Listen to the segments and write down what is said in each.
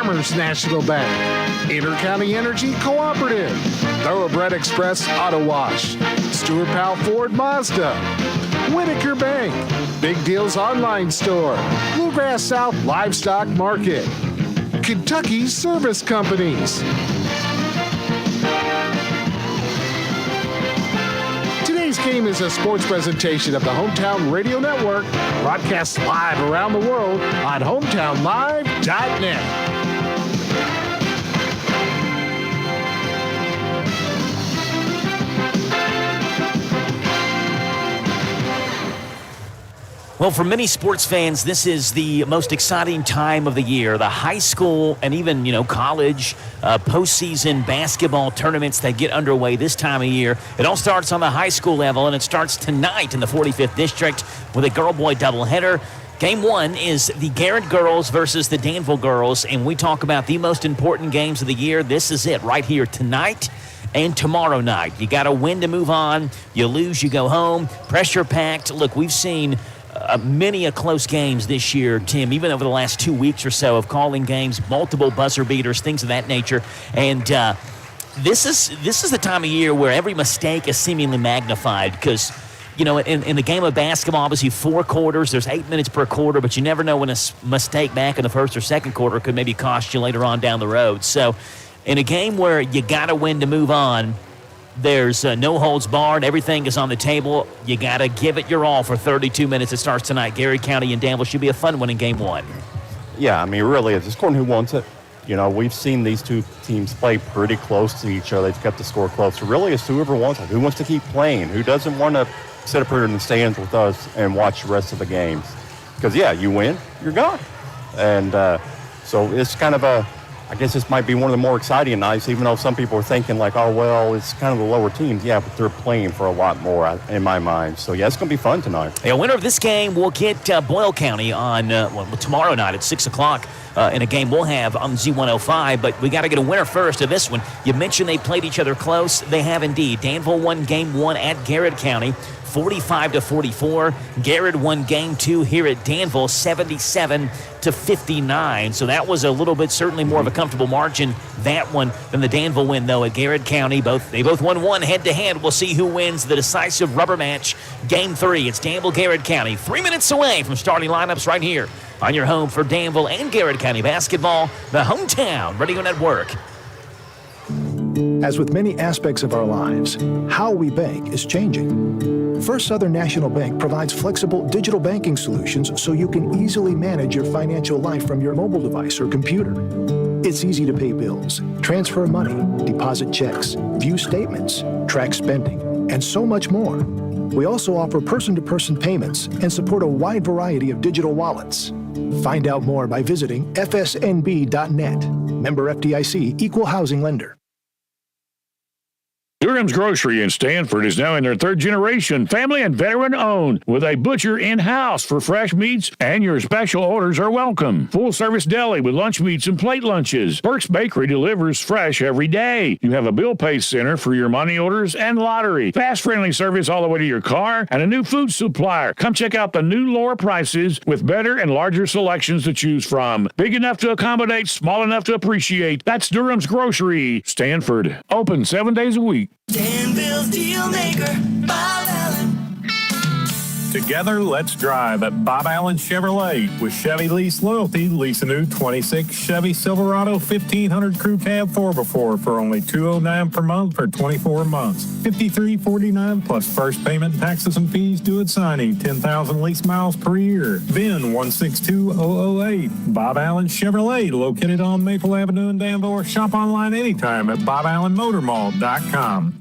Farmers National Bank, Intercounty Energy Cooperative, Thoroughbred Express Auto Wash, Stuart Powell Ford Mazda, Whitaker Bank, Big Deals Online Store, Bluegrass South Livestock Market, Kentucky Service Companies. Today's game is a sports presentation of the Hometown Radio Network, broadcast live around the world on hometownlive.net. Well, for many sports fans, this is the most exciting time of the year. The high school and even, college postseason basketball tournaments that get underway this time of year. It all starts on the high school level, and it starts tonight in the 45th District with a girl-boy doubleheader. Game one is the Garrett girls versus the Danville girls, and we talk about the most important games of the year. This is it right here tonight and tomorrow night. You got to win to move on. You lose, you go home. Pressure-packed. Look, we've seen many a close games this year, Tim, even over the last 2 weeks or so of calling games, multiple buzzer beaters, things of that nature. And this is the time of year where every mistake is seemingly magnified because, in the game of basketball, obviously 4 quarters, there's 8 minutes per quarter, but you never know when a mistake back in the first or second quarter could maybe cost you later on down the road. So in a game where you got to win to move on, there's no holds barred. Everything is on the table. You got to give it your all for 32 minutes. It starts tonight. Garrett County and Danville should be a fun one in game one. Yeah, really, it's according to who wants it. We've seen these two teams play pretty close to each other. They've kept the score close. So really, it's whoever wants it. Who wants to keep playing? Who doesn't want to sit up here in the stands with us and watch the rest of the games? Because, you win, you're gone. And so it's kind of I guess this might be one of the more exciting nights, even though some people are thinking like, oh, well, it's kind of the lower teams. Yeah, but they're playing for a lot more in my mind. So, it's going to be fun tonight. A winner of this game will get Boyle County on tomorrow night at 6 o'clock in a game we'll have on Z105. But we got to get a winner first of this one. You mentioned they played each other close. They have indeed. Danville won game one at Garrett County, 45-44. Garrett won game two here at Danville, 77-59. So that was a little bit certainly more of a comfortable margin, that one, than the Danville win, though, at Garrett County. They both won one head-to-head. We'll see who wins the decisive rubber match, game three. It's Danville-Garrett County, 3 minutes away from starting lineups right here on your home for Danville and Garrett County basketball, the Hometown Radio Network. As with many aspects of our lives, how we bank is changing. First Southern National Bank provides flexible digital banking solutions so you can easily manage your financial life from your mobile device or computer. It's easy to pay bills, transfer money, deposit checks, view statements, track spending, and so much more. We also offer person-to-person payments and support a wide variety of digital wallets. Find out more by visiting fsnb.net. Member FDIC, Equal Housing Lender. Durham's Grocery in Stanford is now in their third generation, family and veteran owned, with a butcher in-house for fresh meats, and your special orders are welcome. Full service deli with lunch meats and plate lunches. Burke's Bakery delivers fresh every day. You have a bill pay center for your money orders and lottery. Fast friendly service all the way to your car, and a new food supplier. Come check out the new lower prices with better and larger selections to choose from. Big enough to accommodate, small enough to appreciate. That's Durham's Grocery, Stanford. Open 7 days a week. Danville's deal maker, Bob Allen. Together, let's drive at Bob Allen Chevrolet. With Chevy Lease Loyalty, lease a new 26 Chevy Silverado 1500 Crew Cab 4x4 for only $209 per month for 24 months. $53.49 plus first payment, taxes, and fees due at signing. 10,000 lease miles per year. VIN 162008. Bob Allen Chevrolet, located on Maple Avenue in Danville, or shop online anytime at BobAllenMotorMall.com.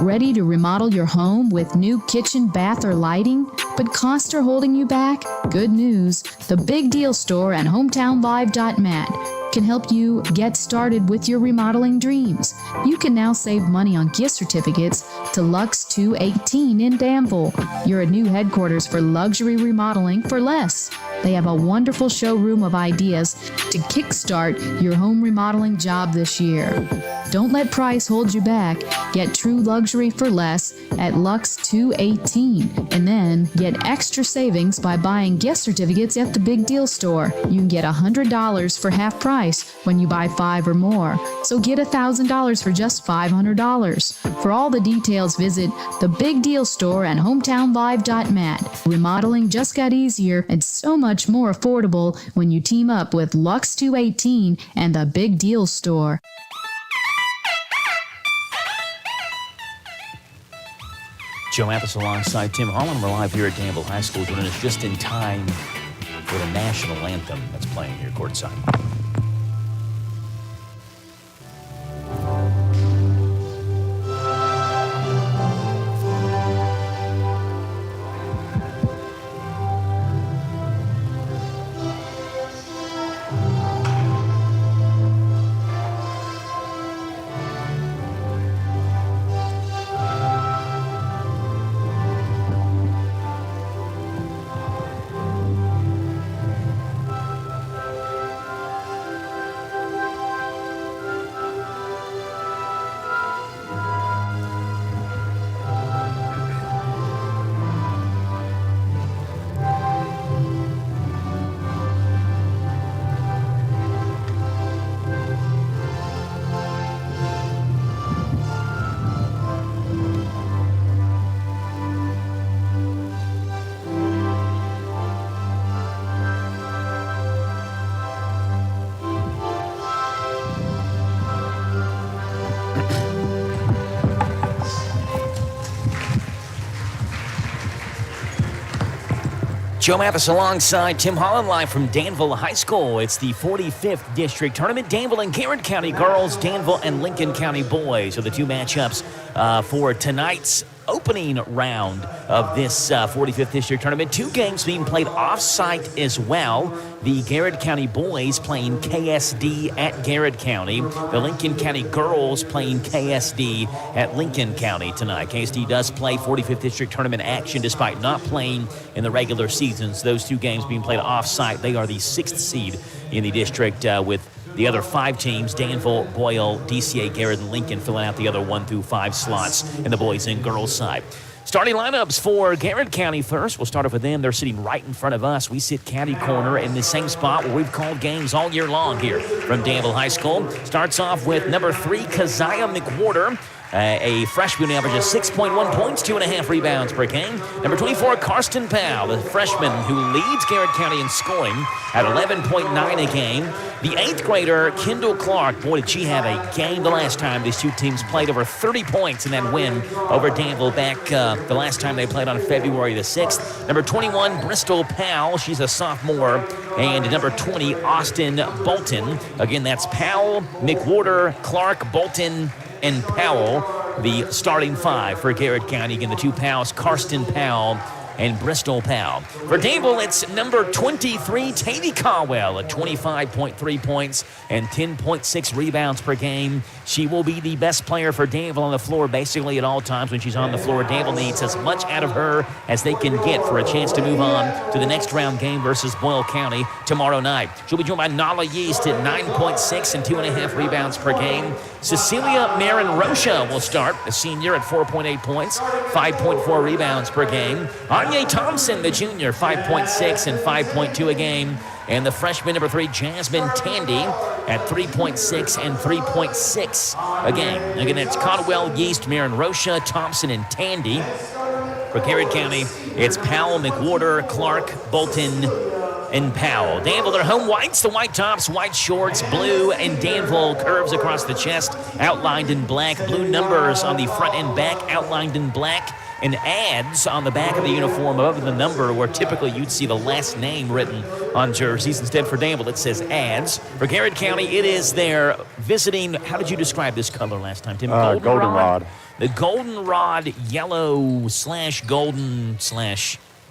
Ready to remodel your home with new kitchen, bath, or lighting, but costs are holding you back? Good news. The Big Deal Store and HometownLive.net can help you get started with your remodeling dreams. You can now save money on gift certificates to Lux 218 in Danville. You're a new headquarters for luxury remodeling for less. They have a wonderful showroom of ideas to kickstart your home remodeling job this year. Don't let price hold you back. Get true luxury for less at Lux 218, and then get extra savings by buying gift certificates at the Big Deal Store. You can get $100 for half price when you buy 5 or more. So get $1,000 for just $500. For all the details, visit the Big Deal Store and hometownlive.mat. Remodeling just got easier and so much more affordable when you team up with Lux 218 and the Big Deal Store. Joe Mathis alongside Tim Holland. We're live here at Danville High School, doing this just in time for the national anthem that's playing here courtside. Joe Mathis alongside Tim Holland, live from Danville High School. It's the 45th District Tournament. Danville and Garrett County girls, Danville and Lincoln County boys are the two matchups for tonight's opening round of this 45th District Tournament. Two games being played off-site as well. The Garrett County boys playing KSD at Garrett County. The Lincoln County girls playing KSD at Lincoln County tonight. KSD does play 45th District Tournament action despite not playing in the regular seasons. Those two games being played off-site. They are the 6th seed in the district with the other 5 teams, Danville, Boyle, DCA, Garrett, and Lincoln, filling out the other 1 through 5 slots in the boys and girls side. Starting lineups for Garrett County first. We'll start off with them. They're sitting right in front of us. We sit caddy corner in the same spot where we've called games all year long here from Danville High School. Starts off with number 3, Keziah McWhorter. A freshman who averages 6.1 points, 2.5 rebounds per game. Number 24, Karsten Powell, the freshman who leads Garrett County in scoring at 11.9 a game. The 8th grader, Kendall Clark, boy, did she have a game the last time these two teams played. Over 30 points in that win over Danville back the last time they played on February the 6th. Number 21, Bristol Powell, she's a sophomore. And number 20, Austin Bolton. Again, that's Powell, McWhorter, Clark, Bolton, and Powell, the starting 5 for Garrett County. Again, the two Powells, Karsten Powell and Bristol Powell. For Danville, it's number 23, Tavy Caldwell at 25.3 points and 10.6 rebounds per game. She will be the best player for Danville on the floor basically at all times when she's on the floor. Danville needs as much out of her as they can get for a chance to move on to the next round game versus Boyle County tomorrow night. She'll be joined by Nala Yeast at 9.6 and 2.5 rebounds per game. Cecilia Marin Rocha will start, a senior, at 4.8 points, 5.4 rebounds per game. Anya Thompson, the junior, 5.6 and 5.2 a game. And the freshman, number 3, Jasmine Tandy, at 3.6 and 3.6 a game. Again, it's Caldwell, Yeast, Marin Rocha, Thompson, and Tandy. For Garrett County, it's Powell, McWhorter, Clark, Bolton, and Powell. Danville, their home whites, the white tops, white shorts, blue, and Danville curves across the chest, outlined in black. Blue numbers on the front and back, outlined in black. And ads on the back of the uniform above the number where typically you'd see the last name written on jerseys. Instead, for Danville, it says ads. For Garrett County, it is their visiting, how did you describe this color last time, Tim? Goldenrod. The goldenrod yellow /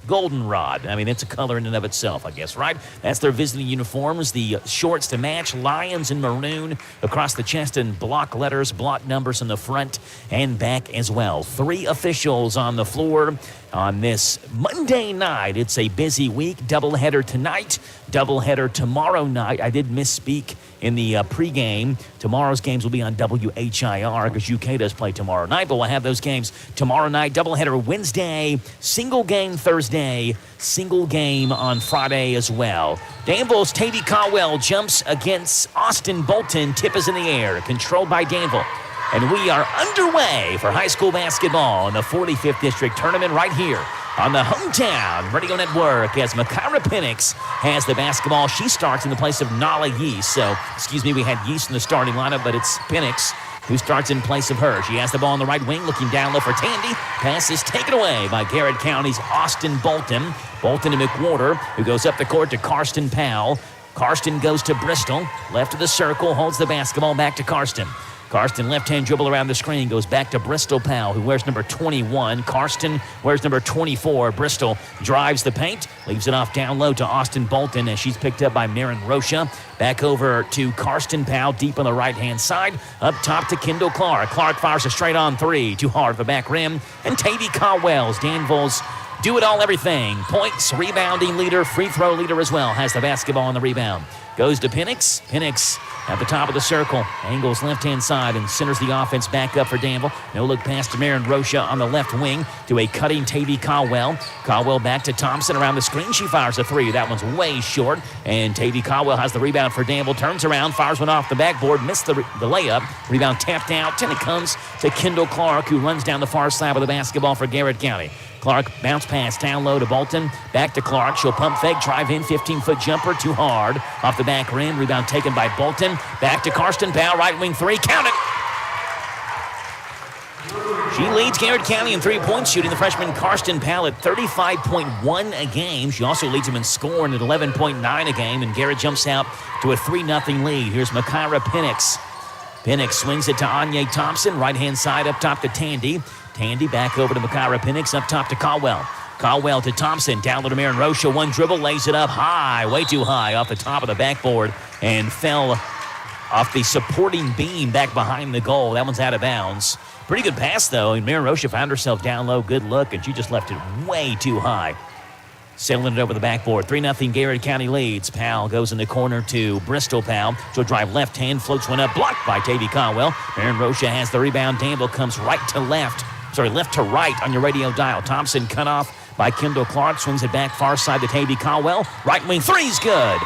goldenrod. I mean, it's a color in and of itself, I guess, right? That's their visiting uniforms. The shorts to match, lions in maroon across the chest and block letters, block numbers in the front and back as well. 3 officials on the floor on this Monday night. It's a busy week. Doubleheader tonight, doubleheader tomorrow night. I did misspeak in the pregame. Tomorrow's games will be on WHIR because UK does play tomorrow night, but we'll have those games tomorrow night. Doubleheader Wednesday, single game Thursday, single game on Friday as well. Danville's Tavy Caldwell jumps against Austin Bolton. Tip is in the air, controlled by Danville. And we are underway for high school basketball in the 45th District Tournament right here on the Hometown Radio Network as Makira Penix has the basketball. She starts in the place of Nala Yeast. So, we had Yeast in the starting lineup, but it's Penix who starts in place of her. She has the ball on the right wing, looking down low for Tandy. Pass is taken away by Garrett County's Austin Bolton. Bolton to McWhorter, who goes up the court to Karsten Powell. Karsten goes to Bristol, left of the circle, holds the basketball back to Karsten. Karsten left-hand dribble around the screen, goes back to Bristol Powell, who wears number 21. Karsten wears number 24. Bristol drives the paint, leaves it off down low to Austin Bolton as she's picked up by Marin Rocha. Back over to Karsten Powell, deep on the right-hand side. Up top to Kendall Clark. Clark fires a straight-on three, too hard for the back rim. And Tavy Caldwell's, Danville's do-it-all everything. Points, rebounding leader, free throw leader as well, has the basketball on the rebound. Goes to Penix. Penix at the top of the circle. Angles left-hand side and centers the offense back up for Danville. No-look pass to Marin Rocha on the left wing to a cutting Tavy Caldwell. Caldwell back to Thompson around the screen. She fires a three. That one's way short. And Tavy Caldwell has the rebound for Danville. Turns around, fires one off the backboard. Missed the layup. Rebound tapped out. And it comes to Kendall Clark, who runs down the far side of the basketball for Garrett County. Clark bounce pass down low to Bolton. Back to Clark. She'll pump fake, drive in, 15-foot jumper, too hard. Off the back rim, rebound taken by Bolton. Back to Karsten Powell, right wing three, count it! She leads Garrett County in three-point shooting. The freshman Karsten Powell at 35.1 a game. She also leads him in scoring at 11.9 a game, and Garrett jumps out to a 3-0 lead. Here's Makira Penix. Penix swings it to Anya Thompson, right-hand side up top to Tandy. Tandy back over to Makira Penix, up top to Caldwell. Caldwell to Thompson, down low to Marin Rocha. One dribble, lays it up high, way too high, off the top of the backboard, and fell off the supporting beam back behind the goal. That one's out of bounds. Pretty good pass, though, and Marin Rocha found herself down low. Good look, and she just left it way too high. Sailing it over the backboard. 3-0 Garrett County leads. Powell goes in the corner to Bristol Powell. She'll drive left hand, floats one up, blocked by Tavy Caldwell. Marin Rocha has the rebound. Danville comes left to right on your radio dial. Thompson cut off by Kendall Clark. Swings it back far side to Tavy Caldwell. Right wing three's good.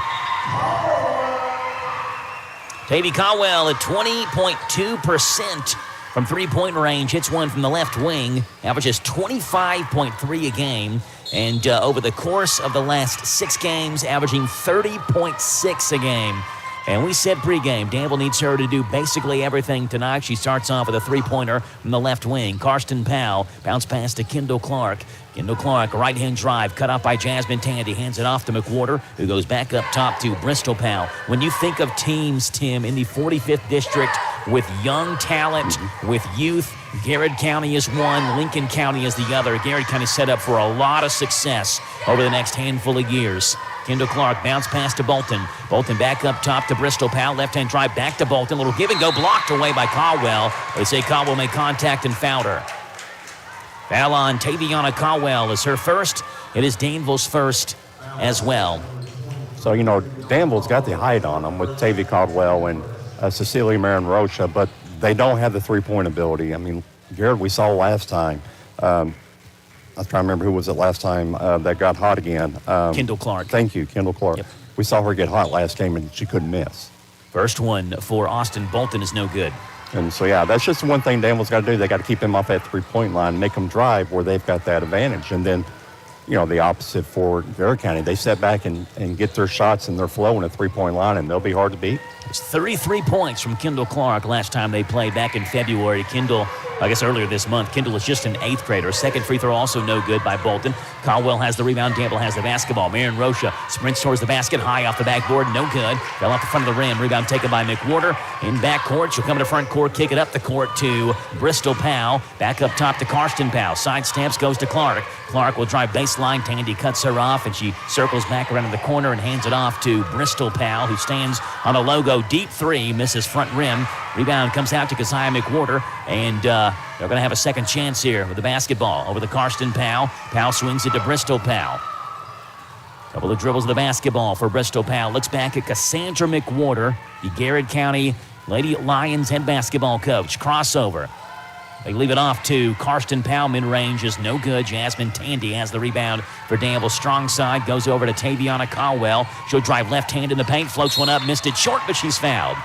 Tavy Caldwell at 20.2% from three-point range. Hits one from the left wing. Averages 25.3 a game. And over the course of the last 6 games, averaging 30.6 a game. And we said pregame, Danville needs her to do basically everything tonight. She starts off with a three-pointer from the left wing. Karsten Powell, bounce pass to Kendall Clark. Kendall Clark, right-hand drive, cut off by Jasmine Tandy. Hands it off to McWhorter, who goes back up top to Bristol Powell. When you think of teams, Tim, in the 45th District with young talent, with youth, Garrett County is one, Lincoln County is the other. Garrett County set up for a lot of success over the next handful of years. Kendall Clark, bounce pass to Bolton. Bolton back up top to Bristol Powell. Left-hand drive back to Bolton. Little give and go, blocked away by Caldwell. They say Caldwell made contact and fouled her. Foul on Taviana Caldwell is her first. It is Danville's first as well. So, Danville's got the height on them with Tavy Caldwell and Cecilia Marin Rocha, but they don't have the three-point ability. I mean, Garrett, we saw last time. I was trying to remember who was it last time that got hot again. Kendall Clark. Thank you, Kendall Clark. Yep. We saw her get hot last game, and she couldn't miss. First one for Austin Bolton is no good. And so, that's just one thing Danville's got to do. They got to keep him off that three-point line, make them drive where they've got that advantage. And then, the opposite for Garrett County. They set back and get their shots and their flow in a three-point line, and they'll be hard to beat. It's 33 points from Kendall Clark last time they played back in February. Earlier this month. Kendall is just an 8th grader. Second free throw also no good by Bolton. Caldwell has the rebound. Danville has the basketball. Marin Rocha sprints towards the basket. High off the backboard. No good. Fell off the front of the rim. Rebound taken by McWhorter. In backcourt. She'll come to front court. Kick it up the court to Bristol Powell. Back up top to Karsten Powell. Side steps. Goes to Clark. Clark will drive baseline. Tandy cuts her off, and she circles back around in the corner and hands it off to Bristol Powell, who stands on a logo. Deep three. Misses front rim. Rebound comes out to Keziah McWhorter. And they're going to have a second chance here with the basketball over to Karsten Powell. Powell swings it to Bristol Powell. Couple of dribbles of the basketball for Bristol Powell. Looks back at Cassandra McWhorter, the Garrett County Lady Lions head basketball coach. Crossover. They leave it off to Karsten Powell. Mid-range is no good. Jasmine Tandy has the rebound for Danville. Strong side goes over to Taviana Caldwell. She'll drive left hand in the paint. Floats one up. Missed it short, but she's fouled.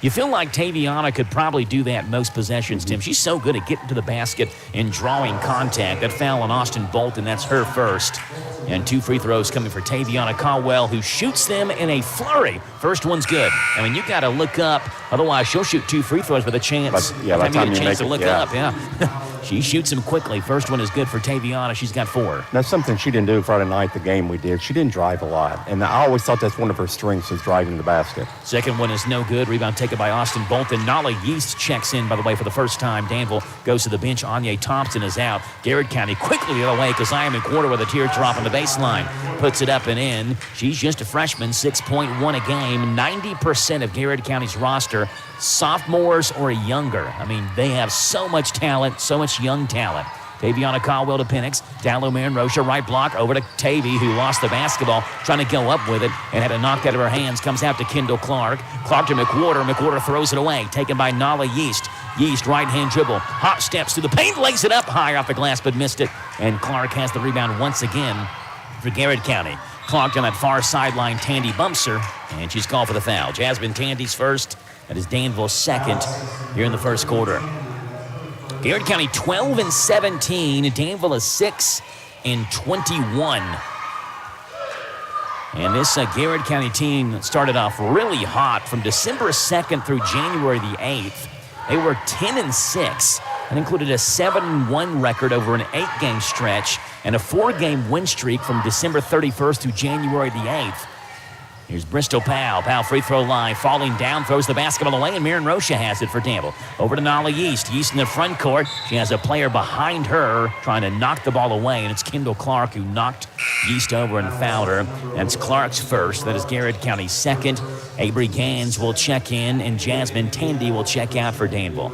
You feel like Taviana could probably do that most possessions, Tim. She's so good at getting to the basket and drawing contact. That foul on Austin Bolton, that's her first. And 2 free throws coming for Taviana Caldwell, who shoots them in a flurry. First one's good. I mean, you got to look up. Otherwise, she'll shoot 2 free throws with a chance. By the time you get a chance make to look it, yeah. up, yeah. She shoots them quickly. First one is good for Taviana. She's got 4. That's something she didn't do Friday night, the game we did. She didn't drive a lot. And I always thought that's one of her strengths is driving the basket. Second one is no good. Rebound taken by Austin Bolton. Nala Yeast checks in, by the way, for the first time. Danville goes to the bench. Anya Thompson is out. Garrett County quickly the other way. Keziah McWhorter with a teardrop on the baseline. Puts it up and in. She's just a freshman, 6.1 a game. 90% of Garrett County's roster, sophomores or younger. I mean, they have so much talent, so much young talent. Taviana Caldwell to Penix. Down low, Marin Rocha. Right block over to Tavy, who lost the basketball, trying to go up with it and had it knocked out of her hands. Comes out to Kendall Clark. Clark to McWhorter. McWhorter throws it away. Taken by Nala Yeast. Yeast, right-hand dribble. Hop steps to the paint. Lays it up high off the glass, but missed it. And Clark has the rebound once again for Garrett County. Clark on that far sideline. Tandy bumps her, and she's called for the foul. Jasmine Tandy's first. That is Danville's second here in the first quarter. Garrett County 12-17. Danville is 6-21. And this Garrett County team started off really hot from December 2nd through January the 8th. They were 10-6. That included a 7-1 record over an 8-game stretch and a 4-game win streak from December 31st through January the 8th. Here's Bristol Powell. Powell free throw line. Falling down, throws the basketball away, and Marin Rocha has it for Danville. Over to Nala Yeast. Yeast in the front court. She has a player behind her trying to knock the ball away, and it's Kendall Clark who knocked Yeast over and fouled her. That's Clark's first. That is Garrett County's second. Avery Gans will check in, and Jasmine Tandy will check out for Danville.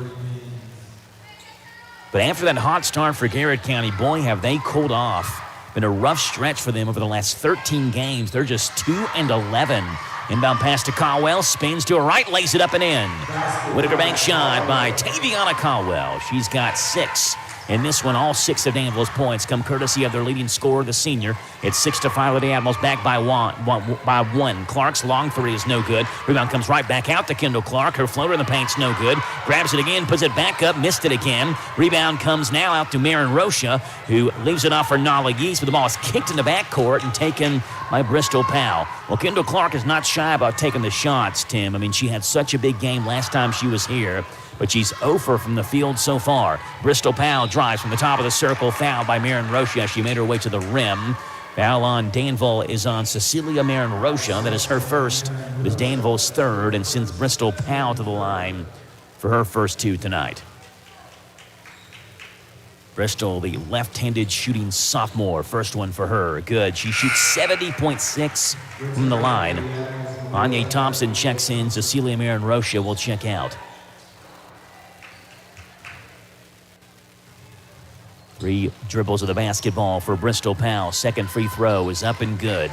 But after that hot start for Garrett County, boy, have they cooled off. Been a rough stretch for them over the last 13 games. They're just 2-11. Inbound pass to Caldwell. Spins to her right. Lays it up and in. Whitaker bank shot by Taviana Caldwell. She's got 6. In this one, all 6 of Danville's points come courtesy of their leading scorer, the senior. It's 6-5 with the Admirals, back by one. Clark's long three is no good. Rebound comes right back out to Kendall Clark. Her floater in the paint's no good. Grabs it again, puts it back up, missed it again. Rebound comes now out to Marin Rocha, who leaves it off for Nala Yeast, but the ball is kicked in the backcourt and taken by Bristol Powell. Well, Kendall Clark is not shy about taking the shots, Tim. I mean, she had such a big game last time she was here, but she's 0 from the field so far. Bristol Powell drives from the top of the circle, fouled by Marin Rocha. She made her way to the rim. Foul on Danville is on Cecilia Marin Rocha. That is her first. It is Danville's third, and sends Bristol Powell to the line for her first 2 tonight. Bristol, the left-handed shooting sophomore. First one for her. Good. She shoots 70.6 from the line. Anya Thompson checks in. Cecilia Marin Rocha will check out. 3 dribbles of the basketball for Bristol Powell. Second free throw is up and good.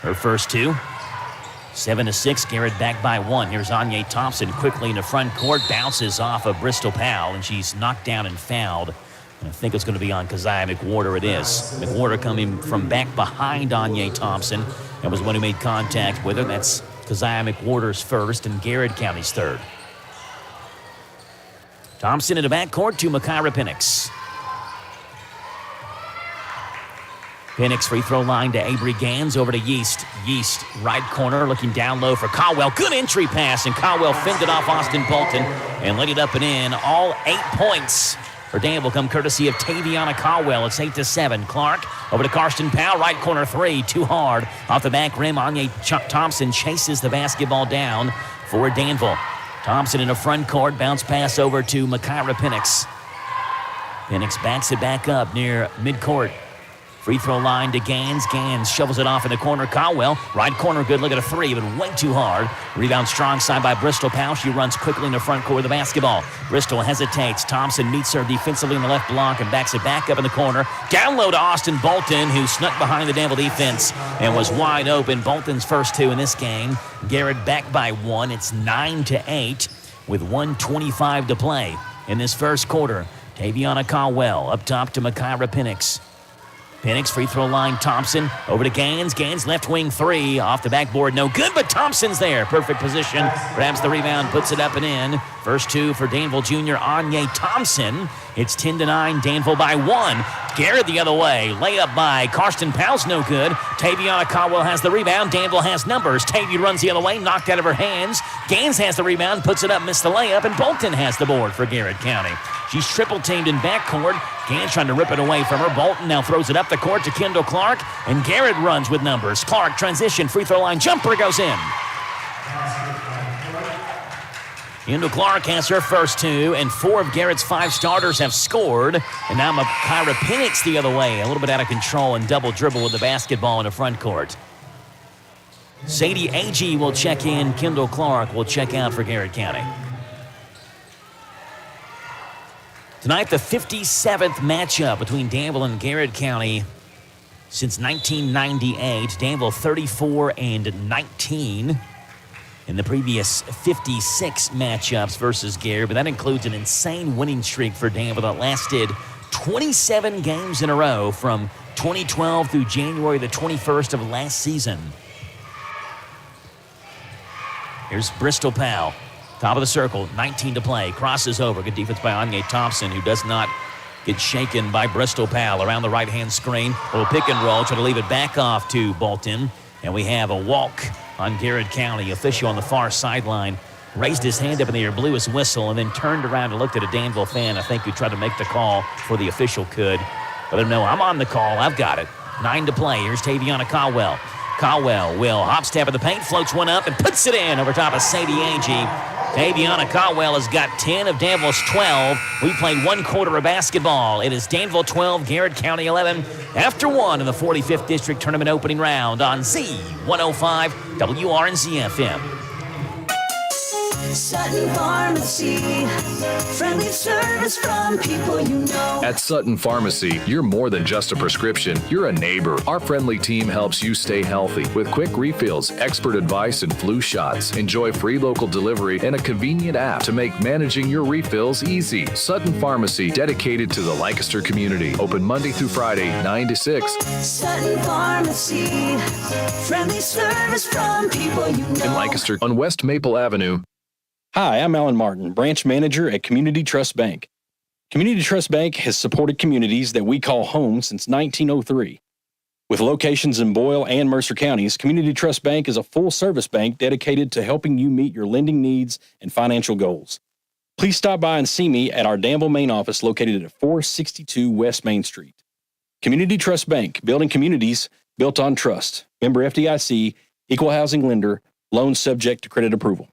Her first 2. 7-6. Garrett back by 1. Here's Anya Thompson quickly in the front court. Bounces off of Bristol Powell, and she's knocked down and fouled. And I think it's going to be on Keziah McWhorter. It is. McWhorter coming from back behind Anya Thompson and was the one who made contact with her. That's Keziah McWhorter's first and Garrett County's third. Thompson in the backcourt to Makira Penix. Penix free throw line to Avery Gans, over to Yeast. Yeast, right corner, looking down low for Caldwell. Good entry pass, and Caldwell fended off Austin Bolton and laid it up and in. All 8 points for Danville come courtesy of Taviana Caldwell. It's 8-7. Clark over to Karsten Powell, right corner 3, too hard. Off the back rim, Anya Thompson chases the basketball down for Danville. Thompson in the front court, bounce pass over to Makira Penix. Penix backs it back up near midcourt Free throw line to Gans. Gans shovels it off in the corner. Caldwell, right corner, good look at a three, but way too hard. Rebound strong side by Bristol Powell. She runs quickly in the front court of the basketball. Bristol hesitates. Thompson meets her defensively in the left block and backs it back up in the corner. Down low to Austin Bolton, who snuck behind the Danville defense and was wide open. Bolton's first two in this game. Garrett back by one. It's 9-8 with 1:25 to play in this first quarter. Taviana Caldwell up top to Makira Penix. Penix, free throw line, Thompson, over to Gans. Gans, left wing three, off the backboard, no good, but Thompson's there. Perfect position, grabs the rebound, puts it up and in. First two for Danville junior Anya Thompson. It's 10-9, Danville by one. Garrett the other way, layup by Karsten Powell's no good. Taviana Caldwell has the rebound, Danville has numbers. Tavia runs the other way, knocked out of her hands. Gans has the rebound, puts it up, missed the layup, and Bolton has the board for Garrett County. She's triple teamed in backcourt. Gans trying to rip it away from her. Bolton now throws it up the court to Kendall Clark, and Garrett runs with numbers. Clark, transition, free throw line, jumper goes in. Kendall Clark has her first two, and four of Garrett's five starters have scored. And now Makira Penix the other way, a little bit out of control and double dribble with the basketball in the front court. Sadie Agee will check in. Kendall Clark will check out for Garrett County. Tonight, the 57th matchup between Danville and Garrett County since 1998. Danville 34-19 in the previous 56 matchups versus Garrett, but that includes an insane winning streak for Danville that lasted 27 games in a row from 2012 through January the 21st of last season. Here's Bristol Powell. Top of the circle, 19 to play. Crosses over. Good defense by Anya Thompson, who does not get shaken by Bristol Powell. Around the right-hand screen. A little pick and roll. Try to leave it back off to Bolton. And we have a walk on Garrett County. Official on the far sideline raised his hand up in the air, blew his whistle, and then turned around and looked at a Danville fan, I think, who tried to make the call before the official could. Let him know, I'm on the call. I've got it. 9 to play. Here's Taviana Caldwell. Caldwell will hop step in the paint, floats one up, and puts it in over top of Sadie Agee. Taviana Caldwell has got 10 of Danville's 12. We played one quarter of basketball. It is Danville 12, Garrett County 11, after one in the 45th District Tournament opening round on Z105 WRNZ FM. Sutton Pharmacy, friendly service from people you know. At Sutton Pharmacy, you're more than just a prescription. You're a neighbor. Our friendly team helps you stay healthy with quick refills, expert advice, and flu shots. Enjoy free local delivery and a convenient app to make managing your refills easy. Sutton Pharmacy, dedicated to the Lancaster community. Open Monday through Friday, 9 to 6. Sutton Pharmacy, friendly service from people you know. In Lancaster on West Maple Avenue. Hi, I'm Alan Martin, branch manager at Community Trust Bank. Community Trust Bank has supported communities that we call home since 1903. With locations in Boyle and Mercer counties, Community Trust Bank is a full-service bank dedicated to helping you meet your lending needs and financial goals. Please stop by and see me at our Danville main office located at 462 West Main Street. Community Trust Bank, building communities built on trust. Member FDIC, equal housing lender, loans subject to credit approval.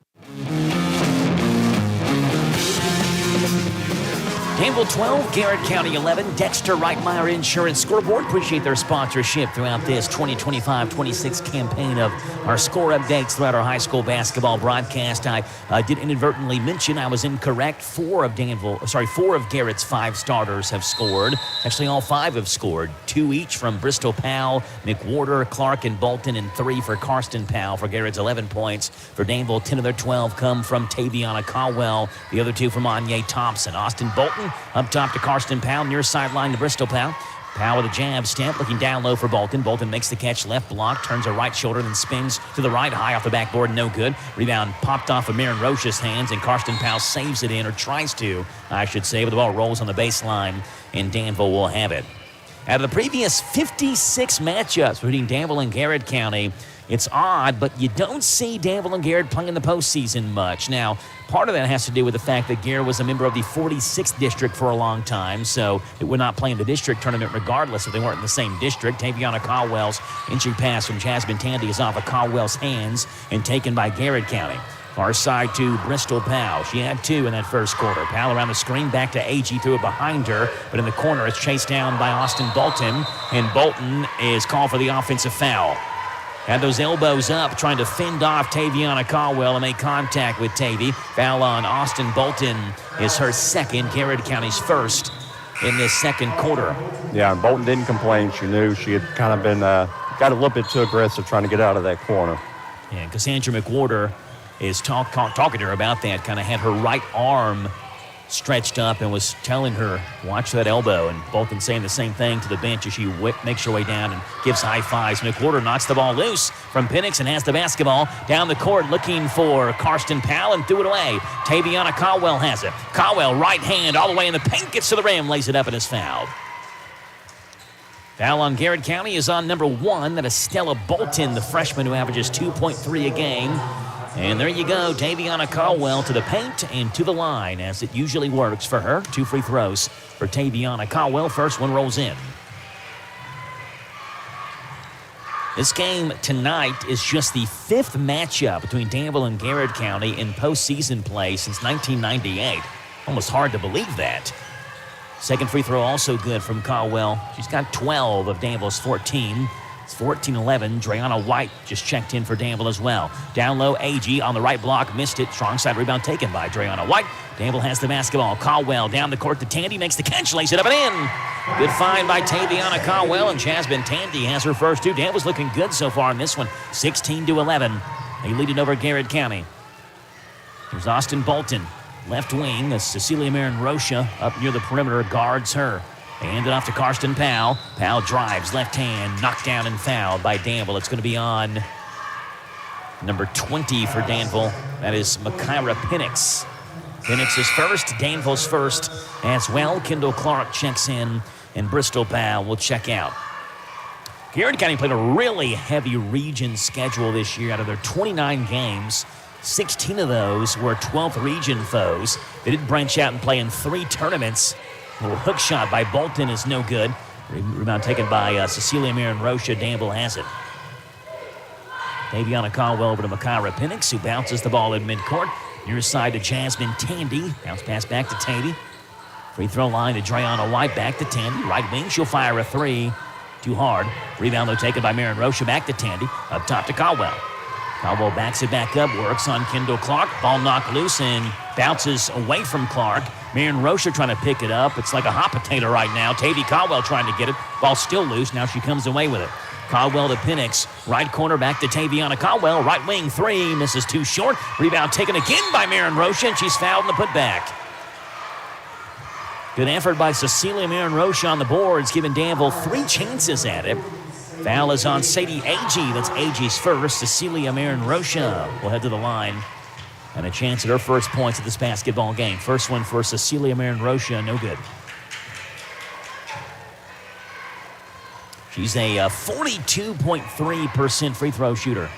Danville 12, Garrett County 11, Dexter Reitmeyer Insurance Scoreboard. Appreciate their sponsorship throughout this 2025-26 campaign of our score updates throughout our high school basketball broadcast. I did inadvertently mention I was incorrect. Four of Garrett's five starters have scored. Actually, all five have scored. 2 each from Bristol Powell, McWhorter, Clark, and Bolton, and 3 for Karsten Powell for Garrett's 11 points. For Danville, 10 of their 12 come from Taviana Caldwell. The other 2 from Anya Thompson. Austin Bolton up top to Karsten Powell, near sideline to Bristol Powell. Powell with a jab step, looking down low for Bolton. Bolton makes the catch, left block, turns her right shoulder, then spins to the right, high off the backboard, no good. Rebound popped off of Marin Roche's hands, and Karsten Powell saves it in, or tries to, I should say, but the ball rolls on the baseline, and Danville will have it. Out of the previous 56 matchups between Danville and Garrett County, it's odd, but you don't see Danville and Garrett playing in the postseason much. Now, part of that has to do with the fact that Garrett was a member of the 46th district for a long time, so it would not play in the district tournament regardless if they weren't in the same district. Taviana Caldwell's entry pass from Jasmine Tandy is off of Caldwell's hands and taken by Garrett County. Far side to Bristol Powell. She had 2 in that first quarter. Powell around the screen, back to Agee, threw it behind her, but in the corner it's chased down by Austin Bolton, and Bolton is called for the offensive foul. Had those elbows up, trying to fend off Taviana Caldwell and make contact with Tavy. Foul on Austin Bolton is her second, Garrett County's first in this second quarter. Yeah, and Bolton didn't complain. She knew she had kind of been got a little bit too aggressive trying to get out of that corner. Yeah, Cassandra McWhorter is talking to her about that, kind of had her right arm stretched up and was telling her, watch that elbow, and Bolton saying the same thing to the bench as she makes her way down and gives high fives. McWhorter knocks the ball loose from Penix and has the basketball down the court looking for Karsten Powell and threw it away. Taviana Caldwell has it. Caldwell, right hand, all the way in the paint, gets to the rim, lays it up and is fouled. Foul on Garrett County is on number 1. That is Stella Bolton, the freshman who averages 2.3 a game. And there you go, Taviana Caldwell to the paint and to the line, as it usually works for her. 2 free throws for Taviana Caldwell. First one rolls in. This game tonight is just the 5th matchup between Danville and Garrett County in postseason play since 1998. Almost hard to believe that. Second free throw also good from Caldwell. She's got 12 of Danville's 14. 14-11. Dreana White just checked in for Danville as well. Down low, Agee on the right block, missed it. Strong side rebound taken by Dreana White. Danville has the basketball. Caldwell down the court to Tandy, makes the catch, lays it up and in. Good find by Taviana Caldwell, and Jasmine Tandy has her first 2. Danville's looking good so far in this one, 16-11. They lead it over Garrett County. Here's Austin Bolton, left wing, as Cecilia Marin Rocha up near the perimeter guards her. They hand it off to Karsten Powell. Powell drives, left hand, knocked down and fouled by Danville. It's going to be on number 20 for Danville. That is Makira Penix. Penix is first, Danville's first as well. Kendall Clark checks in, and Bristol Powell will check out. Garrett County played a really heavy region schedule this year. Out of their 29 games, 16 of those were 12th region foes. They did branch out and play in 3 tournaments. A little hook shot by Bolton is no good. Rebound taken by Cecilia Marin Rocha. Danville has it. Taviana Caldwell over to Makira Penix, who bounces the ball in midcourt. Near side to Jasmine Tandy. Bounce pass back to Tandy. Free throw line to Dreana White. Back to Tandy. Right wing, she'll fire a 3. Too hard. Rebound, though, taken by Marin Rocha. Back to Tandy. Up top to Caldwell. Caldwell backs it back up. Works on Kendall Clark. Ball knocked loose and bounces away from Clark. Marin Rocha trying to pick it up. It's like a hot potato right now. Tavy Caldwell trying to get it. Ball still loose. Now she comes away with it. Caldwell to Penix. Right corner back to Taviana Caldwell. Right wing 3. Misses too short. Rebound taken again by Marin Rocha, and she's fouled in the putback. Good effort by Cecilia Marin Rocha on the boards, giving Danville 3 chances at it. Foul is on Sadie Agee. That's Agee's first. Cecilia Marin Rocha will head to the line. And a chance at her first points of this basketball game. First one for Cecilia Marin Rocha, no good. She's a 42.3% free throw shooter.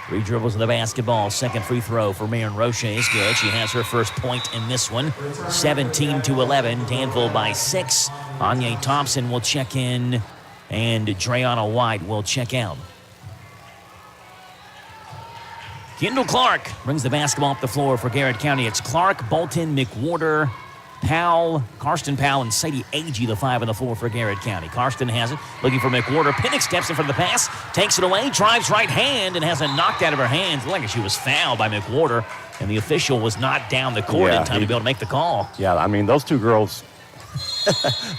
3 dribbles of the basketball. Second free throw for Marin Rocha is good. She has her first point in this one. 17-11. Danville by 6. Anya Thompson will check in, and Dreana White will check out. Kendall Clark brings the basketball up the floor for Garrett County. It's Clark, Bolton, McWhorter, Powell, Karsten Powell, and Sadie Agee, the 5 and the 4 for Garrett County. Karsten has it, looking for McWhorter. Penix steps in for the pass, takes it away, drives right hand, and has it knocked out of her hands. Like she was fouled by McWhorter, and the official was not down the court in time to be able to make the call. Yeah, I mean, those 2 girls,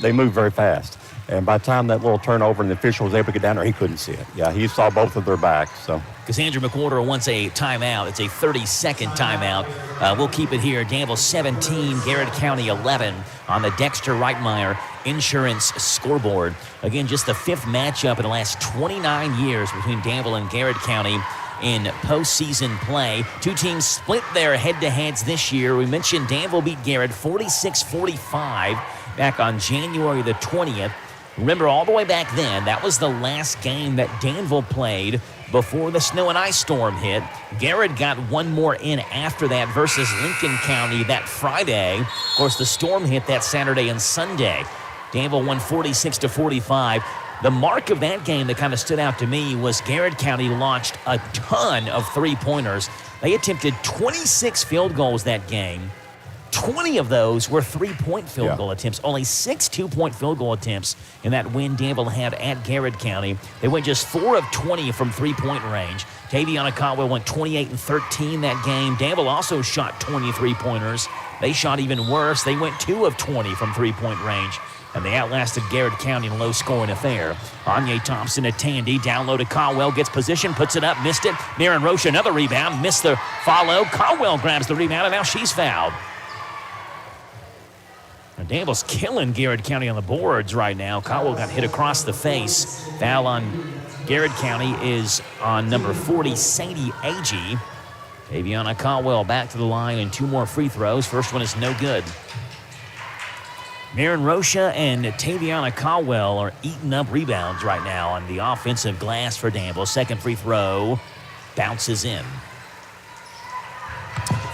they move very fast. And by the time that little turnover and the official was able to get down there, he couldn't see it. Yeah, he saw both of their backs. So Cassandra McWhorter wants a timeout. It's a 30-second timeout. We'll keep it here. Danville 17, Garrett County 11 on the Dexter Reitmeyer Insurance scoreboard. Again, just the 5th matchup in the last 29 years between Danville and Garrett County in postseason play. 2 teams split their head-to-heads this year. We mentioned Danville beat Garrett 46-45 back on January the 20th. Remember, all the way back then, that was the last game that Danville played before the snow and ice storm hit. Garrett got one more in after that versus Lincoln County that Friday. Of course, the storm hit that Saturday and Sunday. Danville won 46-45. The mark of that game that kind of stood out to me was Garrett County launched a ton of three-pointers. They attempted 26 field goals that game. 20 of those were three-point field goal attempts. Only 6 two-point field goal attempts in that win Danville had at Garrett County. They went just 4 of 20 from three-point range. Taviana Caldwell went 28 and 13 that game. Danville also shot 23 pointers. They shot even worse. They went 2 of 20 from three-point range, and they outlasted Garrett County in a low-scoring affair. Anya Thompson at Tandy, down low to Caldwell, gets position, puts it up, missed it. Maren Rocha, another rebound, missed the follow. Caldwell grabs the rebound, and now she's fouled. Now Danville's killing Garrett County on the boards right now. Caldwell got hit across the face. Foul on Garrett County is on number 40, Sadie Agee. Taviana Caldwell back to the line and 2 more free throws. First one is no good. Maren Rocha and Taviana Caldwell are eating up rebounds right now on the offensive glass for Danville. Second free throw bounces in.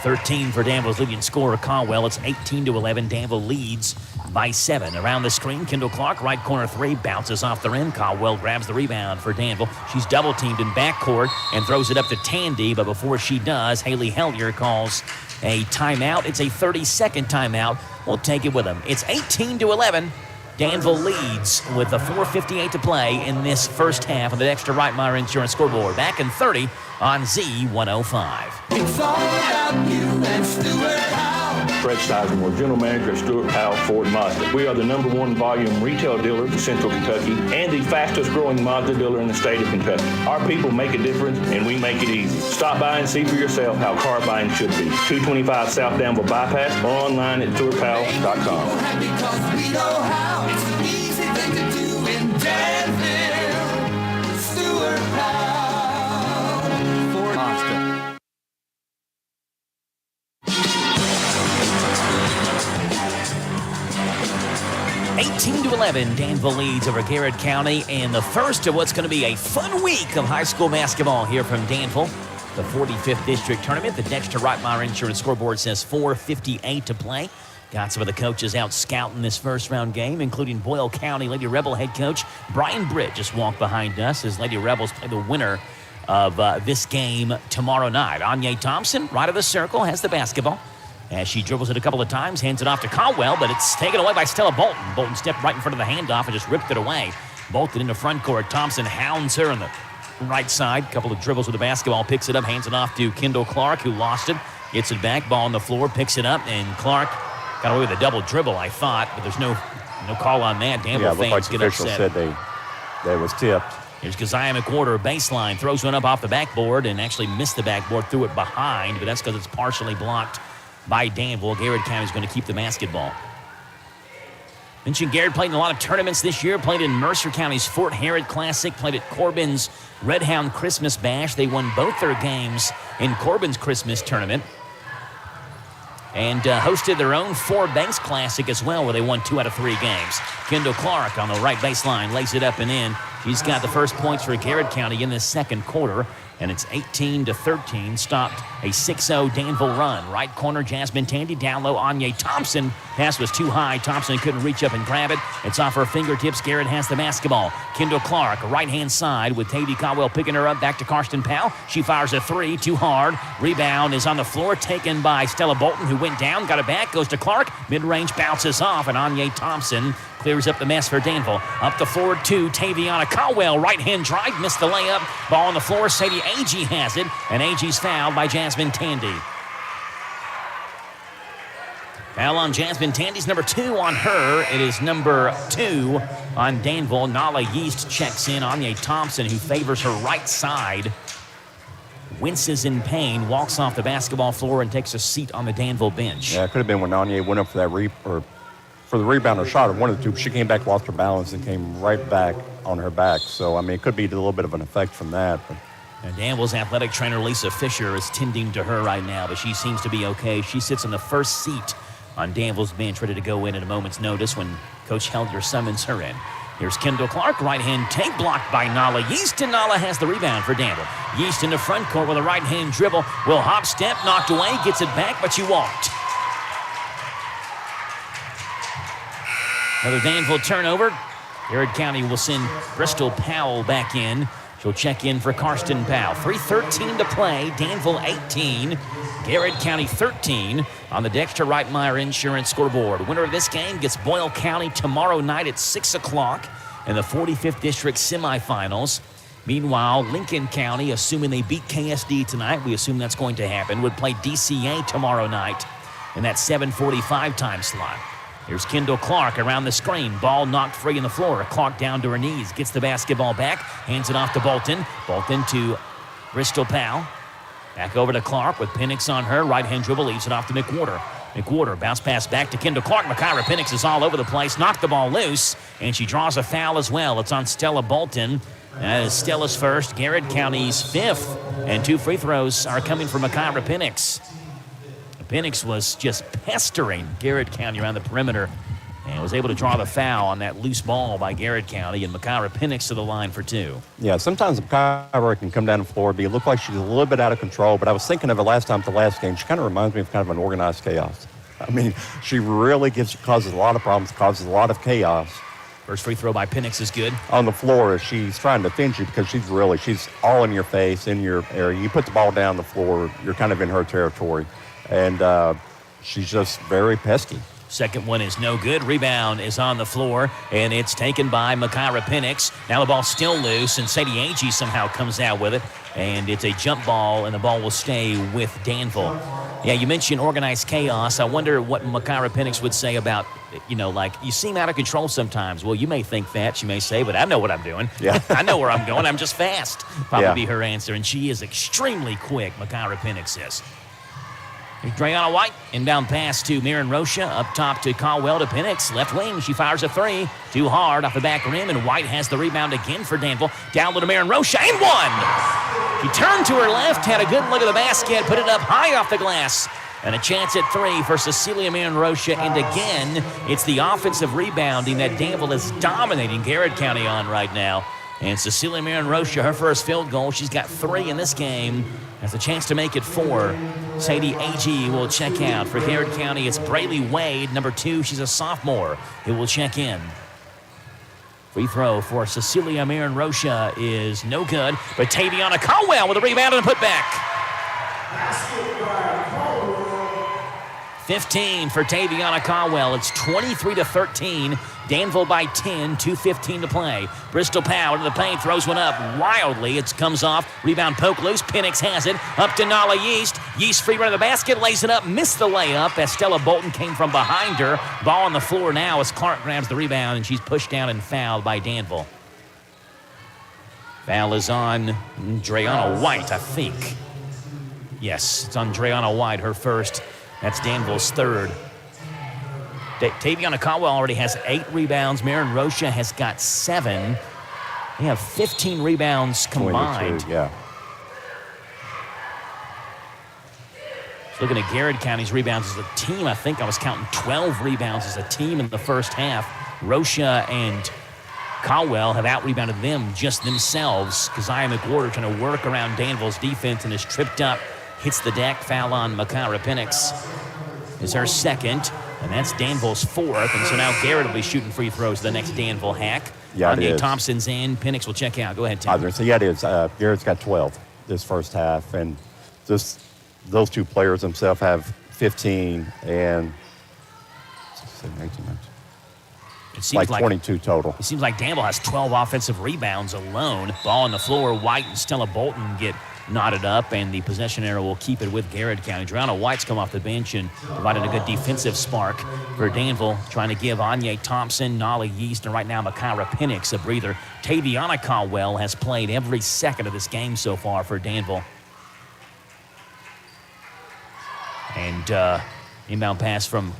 13 for Danville's leading scorer, Caldwell. It's 18-11. Danville leads by 7. Around the screen, Kendall Clark, right corner 3, bounces off the rim. Caldwell grabs the rebound for Danville. She's double-teamed in backcourt and throws it up to Tandy, but before she does, Haley Hellier calls a timeout. It's a 30-second timeout. We'll take it with them. It's 18-11. Danville leads with a 4:58 to play in this first half of the Dexter Reitmeyer Insurance scoreboard. Back in 30 on Z105. It's all about you and Stuart Powell. Fred Sizemore, General Manager at Stuart Powell Ford Mazda. We are the #1 volume retail dealer in Central Kentucky and the fastest growing Mazda dealer in the state of Kentucky. Our people make a difference and we make it easy. Stop by and see for yourself how car buying should be. 225 South Danville Bypass or online at stuartpowell.com. Because we know how. It's an easy thing to do in Danville. Stuart Powell Ford Mazda. Danville leads over Garrett County in the first of what's going to be a fun week of high school basketball here from Danville. The 45th District Tournament. The Dexter Reitmeyer Insurance scoreboard says 4:58 to play. Got some of the coaches out scouting this first round game, including Boyle County Lady Rebel head coach Brian Britt just walked behind us as Lady Rebels play the winner of this game tomorrow night. Anya Thompson, right of the circle, has the basketball. As she dribbles it a couple of times, hands it off to Caldwell, but it's taken away by Stella Bolton. Bolton stepped right in front of the handoff and just ripped it away. Bolton into front court. Thompson hounds her on the right side. Couple of dribbles with the basketball, picks it up, hands it off to Kendall Clark, who lost it. Gets it back, ball on the floor, picks it up, and Clark got away with a double dribble, I thought, but there's no call on that. Danville fans get upset. Said they was tipped. Here's Keziah McWhorter, baseline, throws one up off the backboard and actually missed the backboard, threw it behind, but that's because it's partially blocked by Danville. Garrett County is going to keep the basketball. Mentioned Garrett played in a lot of tournaments this year, played in Mercer County's Fort Herod Classic, played at Corbin's Red Hound Christmas Bash. They won both their games in Corbin's Christmas tournament. And hosted their own Four Banks Classic as well, where they won 2 out of 3 games. Kendall Clark on the right baseline, lays it up and in. She's got the first points for Garrett County in this second quarter, and it's 18-13. Stopped a 6-0 Danville run. Right corner, Jasmine Tandy, down low, Anya Thompson. Pass was too high. Thompson couldn't reach up and grab it. It's off her fingertips. Garrett has the basketball. Kendall Clark, right-hand side with Tavy Caldwell picking her up. Back to Karsten Powell. She fires a 3, too hard. Rebound is on the floor, taken by Stella Bolton, who went down, got it back, goes to Clark. Mid-range bounces off, and Anya Thompson clears up the mess for Danville. Up the floor to Taviana Caldwell. Right-hand drive, missed the layup. Ball on the floor, Sadie Agee has it, and Agee's fouled by Jasmine Tandy. Foul on Jasmine Tandy's number 2 on her. It is number 2 on Danville. Nala Yeast checks in. Anya Thompson, who favors her right side, winces in pain, walks off the basketball floor and takes a seat on the Danville bench. Yeah, it could have been when Anya went up for that for the rebound or shot, or one of the two. She came back, lost her balance, and came right back on her back. So, I mean, it could be a little bit of an effect from that. But. And Danville's athletic trainer, Lisa Fisher, is tending to her right now, but she seems to be okay. She sits in the first seat on Danville's bench, ready to go in at a moment's notice when Coach Hellier summons her in. Here's Kendall Clark, right-hand take, blocked by Nala Yeast, and Nala has the rebound for Danville. Yeast in the front court with a right-hand dribble. Will hop step, knocked away, gets it back, but she walked. Another Danville turnover. Garrett County will send Bristol Powell back in. She'll check in for Karsten Powell. 3:13 to play. Danville 18. Garrett County 13 on the Dexter Reitmeyer Insurance scoreboard. Winner of this game gets Boyle County tomorrow night at 6 o'clock in the 45th District semifinals. Meanwhile, Lincoln County, assuming they beat KSD tonight, we assume that's going to happen, would play DCA tomorrow night in that 7:45 time slot. Here's Kendall Clark around the screen. Ball knocked free on the floor. Clark down to her knees. Gets the basketball back. Hands it off to Bolton. Bolton to Bristol Powell. Back over to Clark with Penix on her. Right-hand dribble leaves it off to McWhorter. McWhorter bounce pass back to Kendall Clark. Mykyra Penix is all over the place. Knocked the ball loose. And she draws a foul as well. It's on Stella Bolton. That is Stella's first. Garrett County's fifth. And 2 free throws are coming from Mykyra Penix. Penix was just pestering Garrett County around the perimeter and was able to draw the foul on that loose ball by Garrett County, and Mykyra Penix to the line for 2. Yeah, sometimes Mykyra can come down the floor, but it looked like she's a little bit out of control, but I was thinking of it last time at the last game. She kind of reminds me of kind of an organized chaos. I mean, she really causes a lot of problems, causes a lot of chaos. First free throw by Penix is good. On the floor, as she's trying to defend you because she's all in your face, in your area. You put the ball down the floor, you're kind of in her territory. And she's just very pesky. Second one is no good. Rebound is on the floor, and it's taken by Mykyra Penix. Now the ball's still loose, and Sadie Agee somehow comes out with it. And it's a jump ball, and the ball will stay with Danville. Yeah, you mentioned organized chaos. I wonder what Mykyra Penix would say about, like, you seem out of control sometimes. Well, you may think that, she may say, but I know what I'm doing. Yeah. I know where I'm going. I'm just fast. Probably be her answer. And she is extremely quick, Mykyra Penix is. Dreana White, inbound pass to Mirren Rocha, up top to Caldwell to Penix, left wing, she fires a 3, too hard off the back rim, and White has the rebound again for Danville, down low to Mirren Rocha, and 1! She turned to her left, had a good look at the basket, put it up high off the glass, and a chance at 3 for Cecilia Mirren Rocha, and again, it's the offensive rebounding that Danville is dominating Garrett County on right now. And Cecilia Mirren Rocha, her first field goal, she's got 3 in this game, has a chance to make it 4. Sadie Agee will check out. For Garrett County, it's Braylee Wade, number 2. She's a sophomore who will check in. Free throw for Cecilia Mirren Rocha is no good, but Taviana Caldwell with a rebound and a putback. 15 for Taviana Caldwell. It's 23-13. Danville by 10, 2:15 to play. Bristol Powell into the paint, throws one up wildly. It comes off. Rebound poke loose. Penix has it. Up to Nala Yeast. Yeast free run of the basket, lays it up, missed the layup as Stella Bolton came from behind her. Ball on the floor now as Clark grabs the rebound, and she's pushed down and fouled by Danville. Foul is on Dreana White, I think. Yes, it's on Dreana White, her first. That's Danville's third. Taviana Caldwell already has 8 rebounds. Mirren Rocha has got 7. They have 15 rebounds combined. 22, yeah. Looking at Garrett County's rebounds as a team, I think I was counting 12 rebounds as a team in the first half. Rocha and Caldwell have out-rebounded them just themselves. Keziah McWhorter trying to work around Danville's defense and is tripped up. Hits the deck. Foul on Mykyra Penix is her second. And that's Danville's 4th. And so now Garrett will be shooting free throws the next Danville hack. Yeah, it is. Thompson's in. Penix will check out. Go ahead, Tim. I was going to say, yeah, it is. Garrett's got 12 this first half. And just those 2 players themselves have 15 and 16, 18 minutes. It seems like 22 total. It seems like Danville has 12 offensive rebounds alone. Ball on the floor. White and Stella Bolton get knotted up, and the possession arrow will keep it with Garrett County. Dreana White's come off the bench and provided a good defensive spark for Danville, trying to give Anya Thompson, Nala Yeast, and right now Mykyra Penix a breather. Taviana Caldwell has played every second of this game so far for Danville. And inbound pass from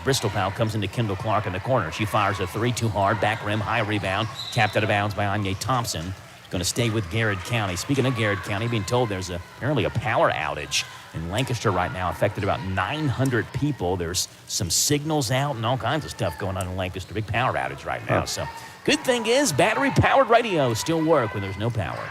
Bristol Powell comes into Kendall Clark in the corner. She fires a 3 too hard, back rim, high rebound, tapped out of bounds by Anya Thompson. Going to stay with Garrett County. Speaking of Garrett County, being told there's apparently a power outage in Lancaster right now, affected about 900 people. There's some signals out and all kinds of stuff going on in Lancaster. Big power outage right now. So good thing is battery-powered radios still work when there's no power.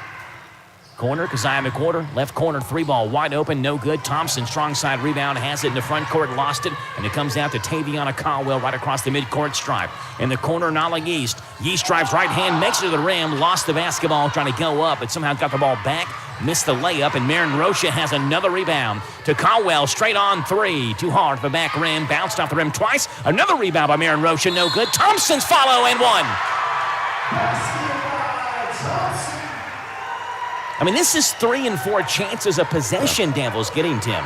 Corner, Keziah McWhorter, left corner, 3-ball, wide open, no good. Thompson, strong side rebound, has it in the front court, lost it, and it comes out to Taviana Caldwell right across the midcourt stripe. In the corner, Nala Yeast. Yeast drives right hand, makes it to the rim, lost the basketball, trying to go up, but somehow got the ball back, missed the layup, and Marin Rocha has another rebound to Caldwell, straight on 3. Too hard for the back rim, bounced off the rim twice. Another rebound by Marin Rocha, no good. Thompson's follow and 1. I mean, this is 3 and 4 chances of possession Danville's getting, Tim.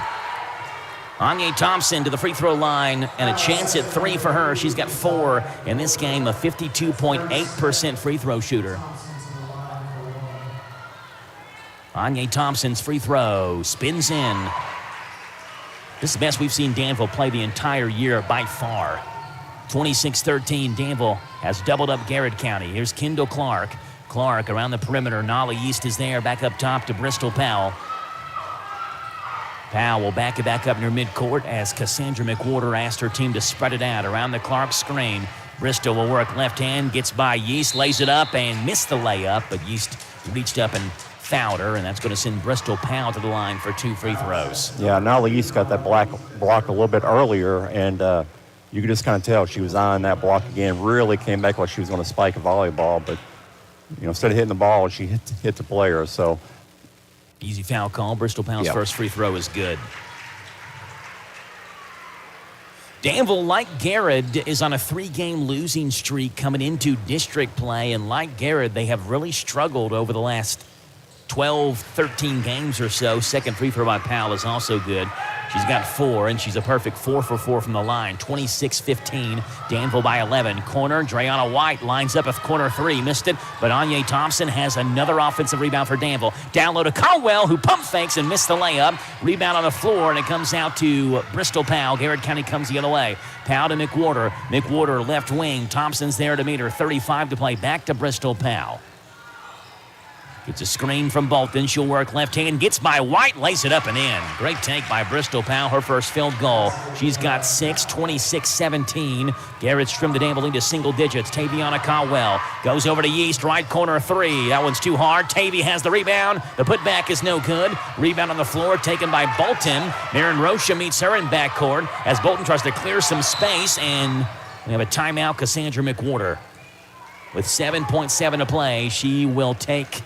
Anya Thompson to the free throw line, and a chance at 3 for her. She's got 4 in this game, a 52.8% free throw shooter. Anya Thompson's free throw spins in. This is the best we've seen Danville play the entire year by far. 26-13, Danville has doubled up Garrett County. Here's Kendall Clark. Clark around the perimeter. Nala East is there. Back up top to Bristol Powell. Powell will back it back up near midcourt as Cassandra McWhorter asked her team to spread it out around the Clark screen. Bristol will work left hand, gets by Yeast, lays it up and missed the layup, but Yeast reached up and fouled her, and that's going to send Bristol Powell to the line for 2 free throws. Yeah, Nala East got that block a little bit earlier, and you could just kind of tell she was on that block again. Really came back like she was going to spike a volleyball, but instead of hitting the ball, she hit the player. So easy foul call. Bristol Powell's first free throw is good. Danville, like Garrett, is on a 3-game losing streak coming into district play, and like Garrett, they have really struggled over the last 12, 13 games or so. Second free throw by Powell is also good. She's got 4, and she's a perfect 4 for 4 from the line. 26-15, Danville by 11. Corner, Dreana White lines up a corner 3. Missed it, but Anya Thompson has another offensive rebound for Danville. Down low to Caldwell, who pump fakes and missed the layup. Rebound on the floor, and it comes out to Bristol Powell. Garrett County comes the other way. Powell to McWhorter. McWhorter left wing. Thompson's there to meet her. 35 to play. Back to Bristol Powell. Gets a screen from Bolton. She'll work left hand. Gets by White. Lays it up and in. Great take by Bristol Powell. Her first field goal. She's got 6. 26-17. Garrett's trimmed the Danville into single digits. Taviana Caldwell goes over to Yeast. Right corner 3. That one's too hard. Tavy has the rebound. The putback is no good. Rebound on the floor taken by Bolton. Marin Rocha meets her in backcourt as Bolton tries to clear some space. And we have a timeout. Cassandra McWhorter. With 7.7 to play, she will take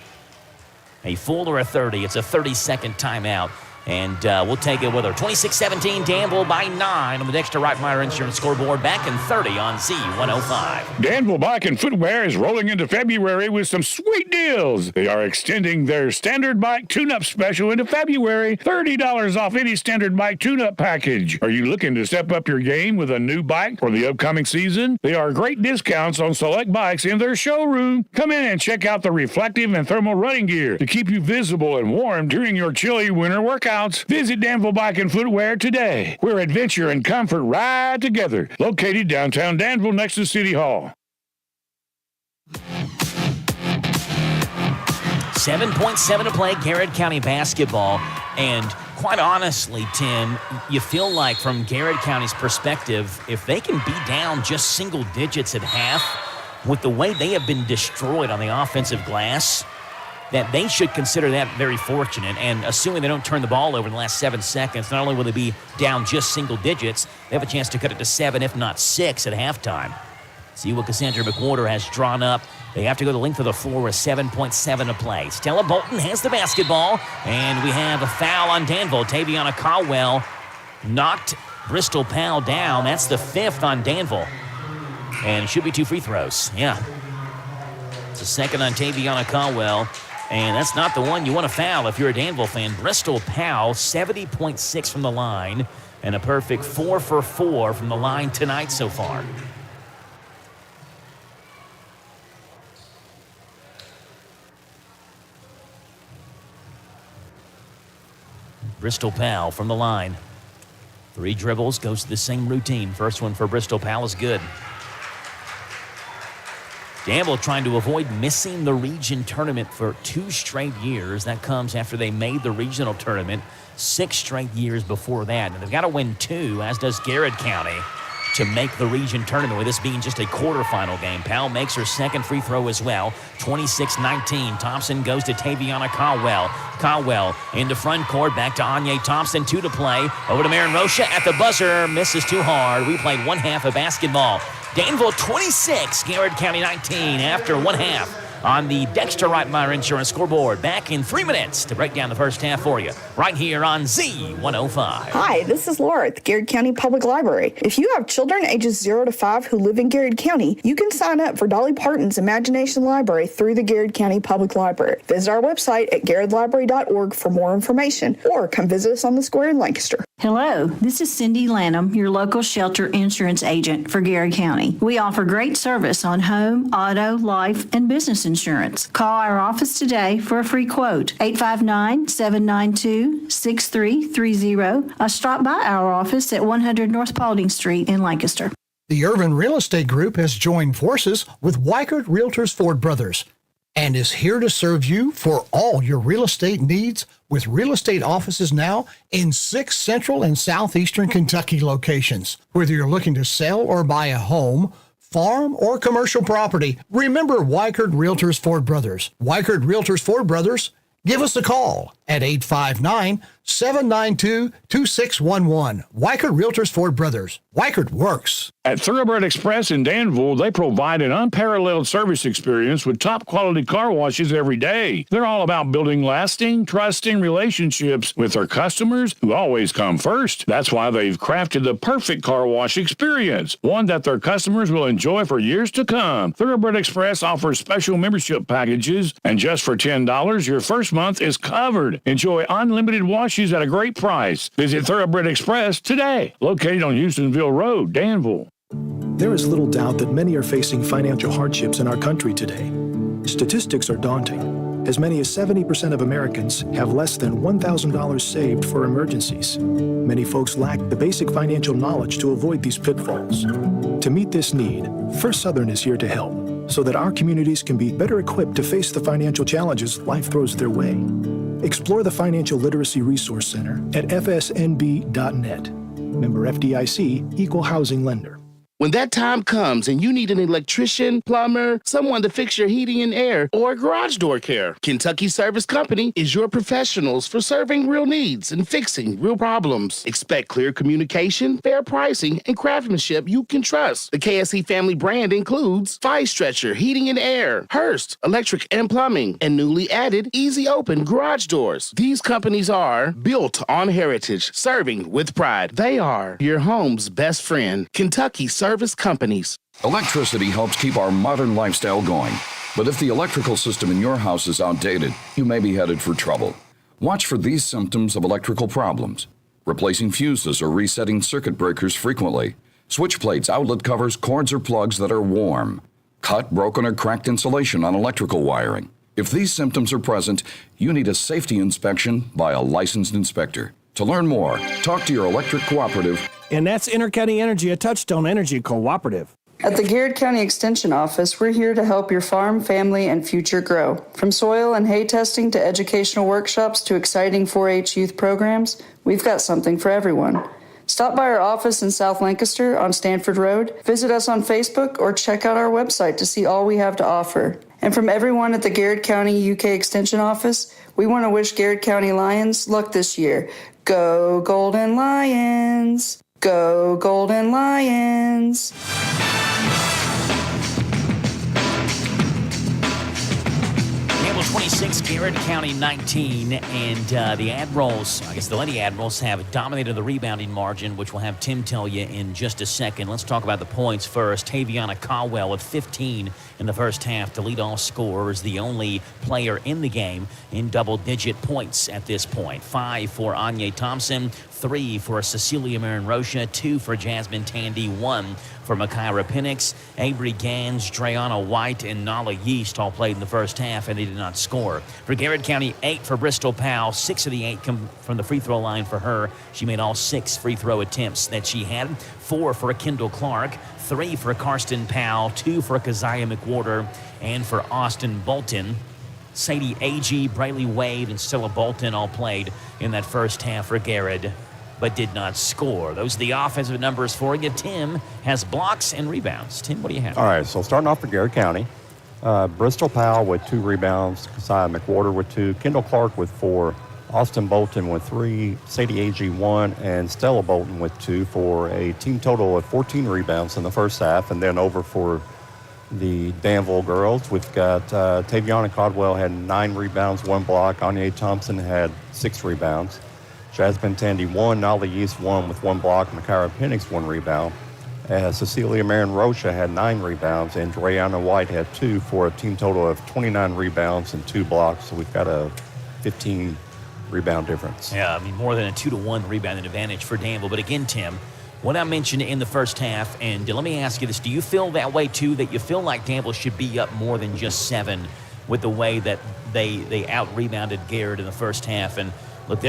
a full or a 30. It's a 30-second timeout. And we'll take it with her. 26-17, Danville by 9 on the Dexter Reitmeyer Insurance scoreboard. Back in 30 on Z105. Danville Bike and Footwear is rolling into February with some sweet deals. They are extending their standard bike tune-up special into February. $30 off any standard bike tune-up package. Are you looking to step up your game with a new bike for the upcoming season? They are great discounts on select bikes in their showroom. Come in and check out the reflective and thermal running gear to keep you visible and warm during your chilly winter workout. Visit Danville Bike and Footwear today, where adventure and comfort ride together. Located downtown Danville next to City Hall. 7.7 to play, Garrett County basketball. And quite honestly, Tim, you feel like from Garrett County's perspective, if they can be down just single digits at half, with the way they have been destroyed on the offensive glass, that they should consider that very fortunate. And assuming they don't turn the ball over in the last 7 seconds, not only will they be down just single digits, they have a chance to cut it to 7, if not 6 at halftime. See what Cassandra McWhorter has drawn up. They have to go the length of the floor with 7.7 to play. Stella Bolton has the basketball, and we have a foul on Danville. Taviana Caldwell knocked Bristol Powell down. That's the 5th on Danville. And it should be 2 free throws. Yeah. It's the second on Taviana Caldwell. And that's not the one you want to foul if you're a Danville fan. Bristol Powell, 70.6 from the line, and a perfect 4 for 4 from the line tonight so far. Bristol Powell from the line. 3 dribbles, goes to the same routine. First one for Bristol Powell is good. Danville trying to avoid missing the region tournament for 2 straight years. That comes after they made the regional tournament 6 straight years before that. And they've got to win 2, as does Garrett County. to make the region tournament, with this being just a quarterfinal game. Powell makes her second free throw as well. 26-19. Thompson goes to Taviana Caldwell. Caldwell into front court, back to Anya Thompson, 2 to play. Over to Marin Rocha at the buzzer, misses too hard. We played one half of basketball. Danville 26, Garrett County 19 after one half on the Dexter Reitmeyer Insurance scoreboard. Back in 3 minutes to break down the first half for you, right here on Z105. Hi, this is Laura at the Garrett County Public Library. If you have children ages 0 to 5 who live in Garrett County, you can sign up for Dolly Parton's Imagination Library through the Garrett County Public Library. Visit our website at garrettlibrary.org for more information, or come visit us on the square in Lancaster. Hello, this is Cindy Lanham, your local shelter insurance agent for Garrett County. We offer great service on home, auto, life, and business insurance. Call our office today for a free quote, 859-792-6330. Or stop by our office at 100 North Paulding Street in Lancaster. The Urban Real Estate Group has joined forces with Weichert Realtors Ford Brothers and is here to serve you for all your real estate needs, with real estate offices now in 6 central and southeastern Kentucky locations. Whether you're looking to sell or buy a home, farm, or commercial property, remember Weichert Realtors Ford Brothers. Weichert Realtors Ford Brothers, give us a call at 859-792-2611. Weichert Realtors Ford Brothers. Weichert works. At Thoroughbred Express in Danville, they provide an unparalleled service experience with top quality car washes every day. They're all about building lasting, trusting relationships with their customers, who always come first. That's why they've crafted the perfect car wash experience, one that their customers will enjoy for years to come. Thoroughbred Express offers special membership packages, and just for $10, your first month is covered. Enjoy unlimited washes at a great price. Visit Thoroughbred Express today, located on Houstonville Road, Danville. There is little doubt that many are facing financial hardships in our country today. Statistics are daunting. As many as 70% of Americans have less than $1,000 saved for emergencies. Many folks lack the basic financial knowledge to avoid these pitfalls. To meet this need, First Southern is here to help, so that our communities can be better equipped to face the financial challenges life throws their way. Explore the Financial Literacy Resource Center at fsnb.net. Member FDIC, Equal Housing Lender. When that time comes and you need an electrician, plumber, someone to fix your heating and air, or garage door care, Kentucky Service Company is your professionals for serving real needs and fixing real problems. Expect clear communication, fair pricing, and craftsmanship you can trust. The KSE family brand includes Fire Stretcher, Heating and Air, Hearst, Electric and Plumbing, and newly added Easy Open Garage Doors. These companies are built on heritage, serving with pride. They are your home's best friend. Kentucky Service Companies. Electricity helps keep our modern lifestyle going. But if the electrical system in your house is outdated, you may be headed for trouble. Watch for these symptoms of electrical problems: replacing fuses or resetting circuit breakers frequently, switch plates, outlet covers, cords, or plugs that are warm, cut, broken, or cracked insulation on electrical wiring. If these symptoms are present, you need a safety inspection by a licensed inspector. To learn more, talk to your electric cooperative. And that's Intercounty Energy, a Touchstone Energy cooperative. At the Garrett County Extension Office, we're here to help your farm, family, and future grow. From soil and hay testing to educational workshops to exciting 4-H youth programs, we've got something for everyone. Stop by our office in South Lancaster on Stanford Road, visit us on Facebook, or check out our website to see all we have to offer. And from everyone at the Garrett County UK Extension Office, we want to wish Garrett County Lions luck this year. Go Golden Lions! Go Golden Lions! Danville 26, Garrett County 19, and the Admirals, I guess the Lady Admirals, have dominated the rebounding margin, which we'll have Tim tell you in just a second. Let's talk about the points first. Taviana Caldwell with 15 in the first half to lead all scorers, the only player in the game in double-digit points at this point. 5 for Anya Thompson, 3 for Cecilia Marin Rocha, 2 for Jasmine Tandy, 1 for Makaira Penix. Avery Gans, Dreana White, and Nala Yeast all played in the first half, and they did not score. For Garrett County, 8 for Bristol Powell. 6 of the 8 come from the free throw line for her. She made all 6 free throw attempts that she had. 4 for Kendall Clark, 3 for Karsten Powell, 2 for Keziah McWhorter, and for Austin Bolton. Sadie Agee, Brayley Wade, and Stella Bolton all played in that first half for Garrett. but did not score. Those are the offensive numbers for you. Tim has blocks and rebounds. Tim, what do you have? All right, so starting off for Garrett County, Bristol Powell with 2 rebounds, Keziah McWhorter with 2, Kendall Clark with 4, Austin Bolton with 3, Sadie Agee 1, and Stella Bolton with 2 for a team total of 14 rebounds in the first half. And then over for the Danville girls, we've got Taviana Caldwell had 9 rebounds, 1 block. Anya Thompson had 6 rebounds. Jasmine Tandy 1, Nolly East 1 with 1 block, Makara Penix 1 rebound. Cecilia Marin Rocha had 9 rebounds, and Dreana White had 2 for a team total of 29 rebounds and 2 blocks. So we've got a 15 rebound difference. Yeah, I mean, more than a 2-to-1 rebounding advantage for Danville. But again, Tim, what I mentioned in the first half, and let me ask you this, do you feel that way too, that you feel like Danville should be up more than just 7 with the way that they out-rebounded Garrett in the first half? And look,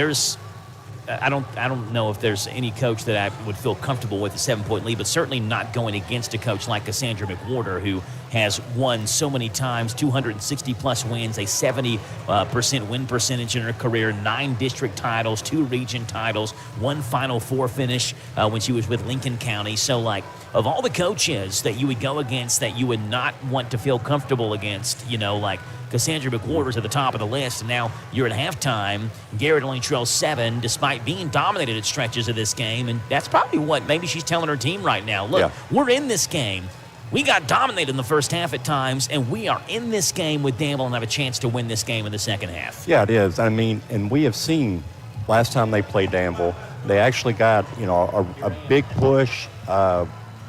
I don't know if there's any coach that I would feel comfortable with a 7-point lead, but certainly not going against a coach like Cassandra McWhorter, who has won so many times, 260-plus wins, a 70% win percentage in her career, 9 district titles, 2 region titles, 1 Final Four finish when she was with Lincoln County. So, like, of all the coaches that you would go against that you would not want to feel comfortable against, like Cassandra McWhorter's at the top of the list, and now you're at halftime. Garrett only trails 7 despite being dominated at stretches of this game, and that's probably what maybe she's telling her team right now. Look, we're in this game. We got dominated in the first half at times, and we are in this game with Danville and have a chance to win this game in the second half. Yeah, it is. I mean, and we have seen last time they played Danville, they actually got, a big push.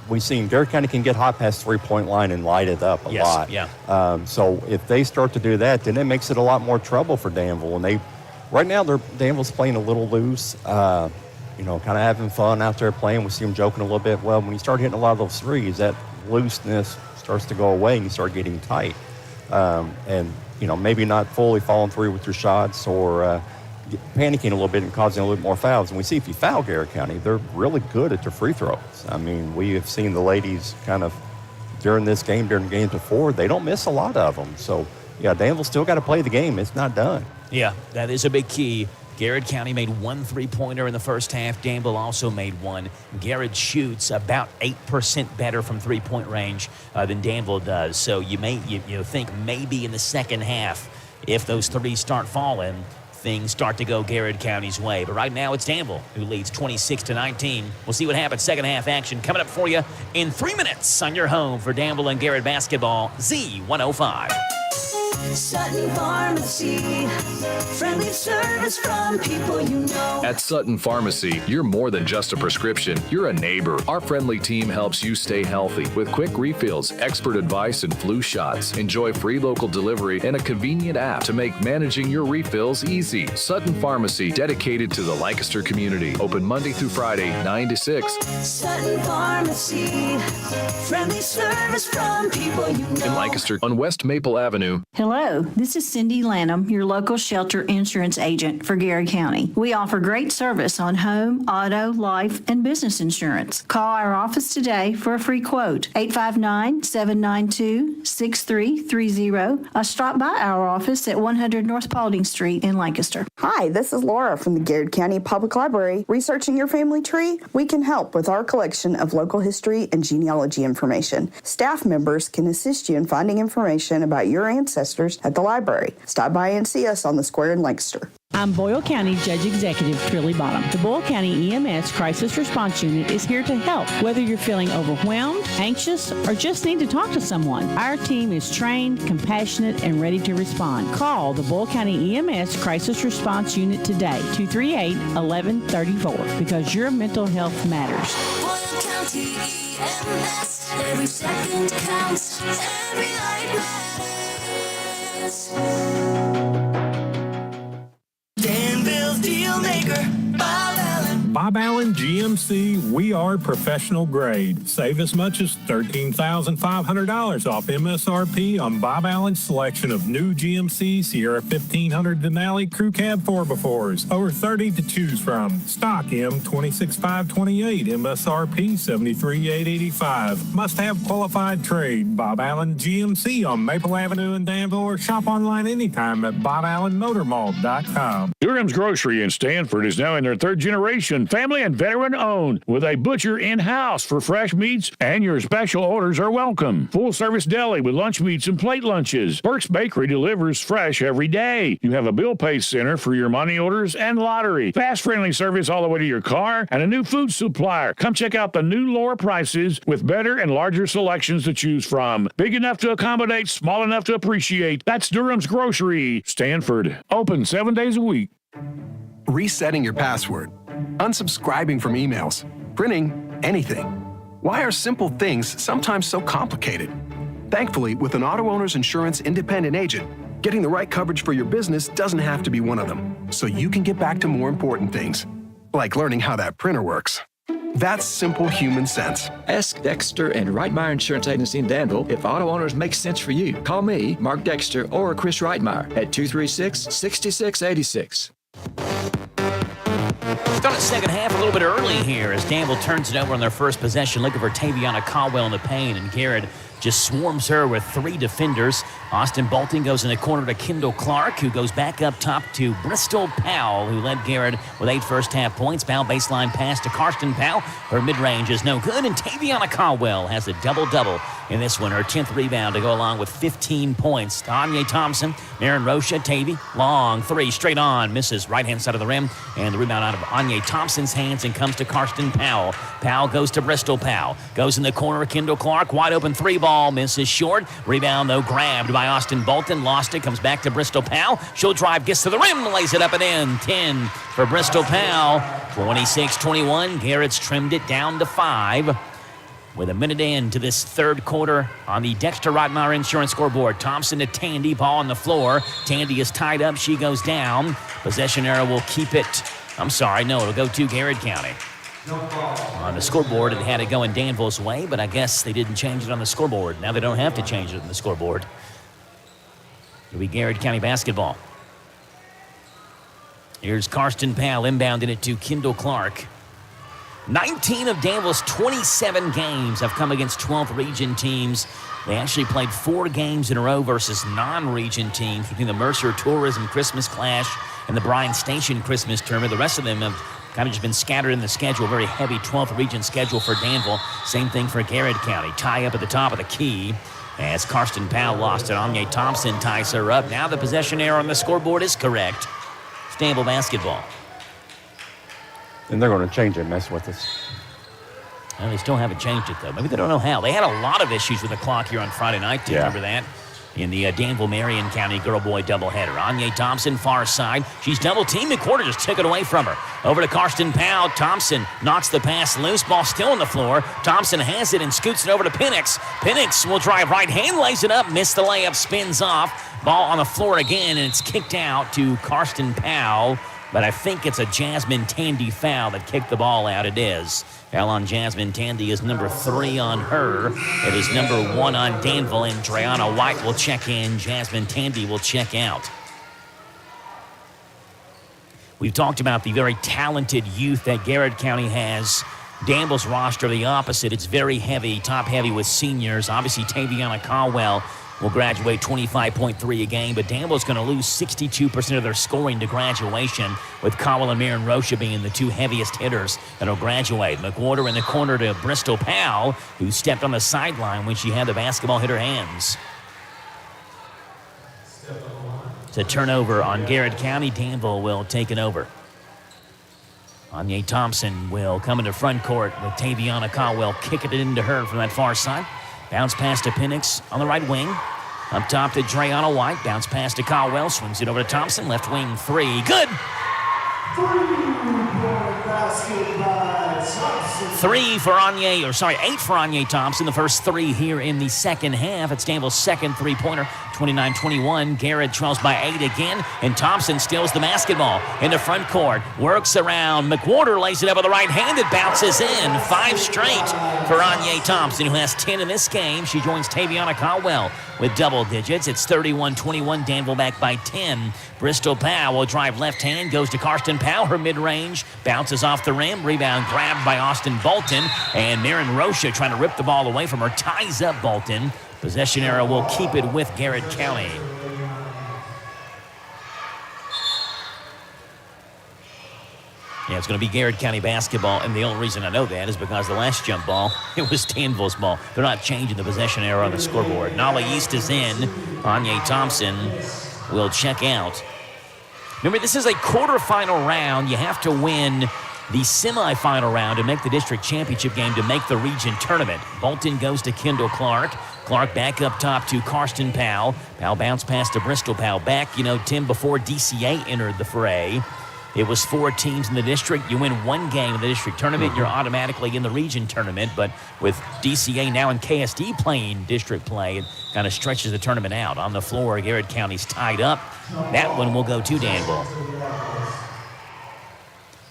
We've seen Garrett County can get hot past 3-point line and light it up a lot. Yeah. So if they start to do that, then it makes it a lot more trouble for Danville. And right now, Danville's playing a little loose, kind of having fun out there playing. We see them joking a little bit. Well, when you start hitting a lot of those threes, that looseness starts to go away and you start getting tight. And maybe not fully following through with your shots or panicking a little bit and causing a little bit more fouls. And we see if you foul Garrett County, they're really good at their free throws. I mean, we have seen the ladies kind of during this game, during games before, they don't miss a lot of them. So, yeah, Danville still got to play the game. It's not done. Yeah, that is a big key. Garrett County made 1 3-pointer in the first half. Danville also made 1. Garrett shoots about 8% better from 3-point range than Danville does. So you think maybe in the second half, if those threes start falling, things start to go Garrett County's way. But right now it's Danville who leads 26-19. We'll see what happens. Second half action coming up for you in 3 minutes on your home for Danville and Garrett basketball, Z105. Sutton Pharmacy, friendly service from people you know. At Sutton Pharmacy, you're more than just a prescription. You're a neighbor. Our friendly team helps you stay healthy with quick refills, expert advice, and flu shots. Enjoy free local delivery and a convenient app to make managing your refills easy. Sutton Pharmacy, dedicated to the Lancaster community. Open Monday through Friday, 9 to 6. Sutton Pharmacy, friendly service from people you know. In Lancaster on West Maple Avenue. Hello, this is Cindy Lanham, your local shelter insurance agent for Garrett County. We offer great service on home, auto, life, and business insurance. Call our office today for a free quote, 859-792-6330. Stop by our office at 100 North Paulding Street in Lancaster. Hi, this is Laura from the Garrett County Public Library. Researching your family tree? We can help with our collection of local history and genealogy information. Staff members can assist you in finding information about your ancestors at the library. Stop by and see us on the square in Lancaster. I'm Boyle County Judge Executive Trilly Bottom. The Boyle County EMS Crisis Response Unit is here to help. Whether you're feeling overwhelmed, anxious, or just need to talk to someone, our team is trained, compassionate, and ready to respond. Call the Boyle County EMS Crisis Response Unit today, 238-1134, because your mental health matters. Boyle County EMS, every second counts, every life matters. Danville's Deal Maker, Bob Allen. Bob Allen GMC, we are professional grade. Save as much as $13,500 off MSRP on Bob Allen's selection of new GMC Sierra 1500 Denali Crew Cab 4x4s. Over 30 to choose from. Stock M26528, MSRP $73,885. Must have qualified trade. Bob Allen GMC on Maple Avenue in Danville, or shop online anytime at BobAllenMotorMall.com. Durham's Grocery in Stanford is now in their 3rd generation. family and veteran owned, with a butcher in-house for fresh meats, and your special orders are welcome. Full-service deli with lunch meats and plate lunches. Burke's Bakery delivers fresh every day. You have a bill pay center for your money orders and lottery. Fast, friendly service all the way to your car, and a new food supplier. Come check out the new lower prices with better and larger selections to choose from. Big enough to accommodate, small enough to appreciate. That's Durham's Grocery. Stanford. Open 7 days a week. Resetting your password, unsubscribing from emails, printing anything. Why are simple things sometimes so complicated? Thankfully, with an auto owner's insurance independent agent, getting the right coverage for your business doesn't have to be one of them, so you can get back to more important things, like learning how that printer works. That's simple human sense. Ask Dexter and Reitmeyer Insurance Agency in Danville if auto owners make sense for you. Call me, Mark Dexter, or Chris Reitmeyer at 236-6686. Start the second half a little bit early here as Danville turns it over on their first possession, looking for Taviana Caldwell in the paint, and Garrett just swarms her with three defenders. Austin Bolton goes in the corner to Kendall Clark, who goes back up top to Bristol Powell, who led Garrett with 8 first-half points. Powell baseline pass to Karsten Powell. Her mid-range is no good, and Taviana Caldwell has a double-double in this one. Her 10th rebound to go along with 15 points. Anya Thompson, Maren Rocha, Tavy, long three, straight on, misses right-hand side of the rim, and the rebound out of Anya Thompson's hands and comes to Karsten Powell. Powell goes to Bristol Powell. Goes in the corner, Kendall Clark, wide open three ball, misses short. Rebound, though, grabbed by Austin Bolton. Lost it, comes back to Bristol Powell. She'll drive, gets to the rim, lays it up and in. 10 for Bristol Powell. 26-21. Garrett's trimmed it down to 5. With a minute into this third quarter on the Dexter Reitmeyer Insurance scoreboard. Thompson to Tandy, ball on the floor. Tandy is tied up, she goes down. Possession arrow will keep it. It'll go to Garrett County. On the scoreboard, it had it going Danville's way, but I guess they didn't change it on the scoreboard. Now they don't have to change it on the scoreboard. It'll be Garrett County basketball. Here's Karsten Powell inbounding it to Kendall Clark. 19 of Danville's 27 games have come against 12th region teams. They actually played 4 games in a row versus non-region teams between the Mercer Tourism Christmas Clash and the Bryan Station Christmas Tournament. The rest of them have kind of just been scattered in the schedule. Very heavy 12th region schedule for Danville. Same thing for Garrett County. Tie up at the top of the key as Karsten Powell lost it. Anya Thompson ties her up. Now the possession error on the scoreboard is correct. It's Danville basketball. And they're going to change it, mess with us. Well, they still haven't changed it, though. Maybe they don't know how. They had a lot of issues with the clock here on Friday night. Do you remember that? In the Danville-Marion County girl-boy doubleheader. Anya Thompson, far side. She's double-teamed. McWhorter just took it away from her. Over to Karsten Powell. Thompson knocks the pass loose. Ball still on the floor. Thompson has it and scoots it over to Penix. Penix will drive right hand, lays it up, missed the layup, spins off. Ball on the floor again, and it's kicked out to Karsten Powell. But I think it's a Jasmine Tandy foul that kicked the ball out. It is. Foul on Jasmine Tandy is number 3 on her. It is number 1 on Danville, and Dreana White will check in. Jasmine Tandy will check out. We've talked about the very talented youth that Garrett County has. Danville's roster, the opposite. It's very heavy, top-heavy with seniors. Obviously, Taviana Caldwell will graduate 25.3 a game, but Danville's going to lose 62% of their scoring to graduation, with Caldwell and Maren Rocha being the 2 heaviest hitters that will graduate. McWhorter in the corner to Bristol Powell, who stepped on the sideline when she had the basketball hit her hands. It's a turnover on Garrett County. Danville will take it over. Anya Thompson will come into front court with Taviana Caldwell kicking it into her from that far side. Bounce pass to Penix on the right wing. Up top to Dreana White. Bounce pass to Caldwell. Swings it over to Thompson. Left wing 3. Good! 8 for Anya Thompson. The first 3 here in the second half. It's Danville's second three-pointer. 29-21. Garrett trails by 8 again, and Thompson steals the basketball into front court. Works around. McWhorter lays it up with the right hand. It bounces in. 5 straight for Anya Thompson, who has 10 in this game. She joins Taviana Caldwell with double digits. It's 31-21. Danville back by 10. Bristol Powell will drive left hand. Goes to Karsten Powell. Her mid-range bounces off the rim. Rebound grabbed by Austin Bolton. And Maren Rocha trying to rip the ball away from her. Ties up Bolton. Possession arrow will keep it with Garrett County. Yeah, it's going to be Garrett County basketball, and the only reason I know that is because the last jump ball, it was Danville's ball. They're not changing the possession error on the scoreboard. Nala East is in. Anya Thompson will check out. Remember, this is a quarterfinal round. You have to win the semifinal round to make the district championship game to make the region tournament. Bolton goes to Kendall Clark. Clark back up top to Karsten Powell. Powell bounced past to Bristol Powell. Back, Tim, before DCA entered the fray. It was 4 teams in the district. You win 1 game in the district tournament, you're automatically in the region tournament. But with DCA now and KSD playing district play, it kind of stretches the tournament out. On the floor, Garrett County's tied up. That one will go to Danville.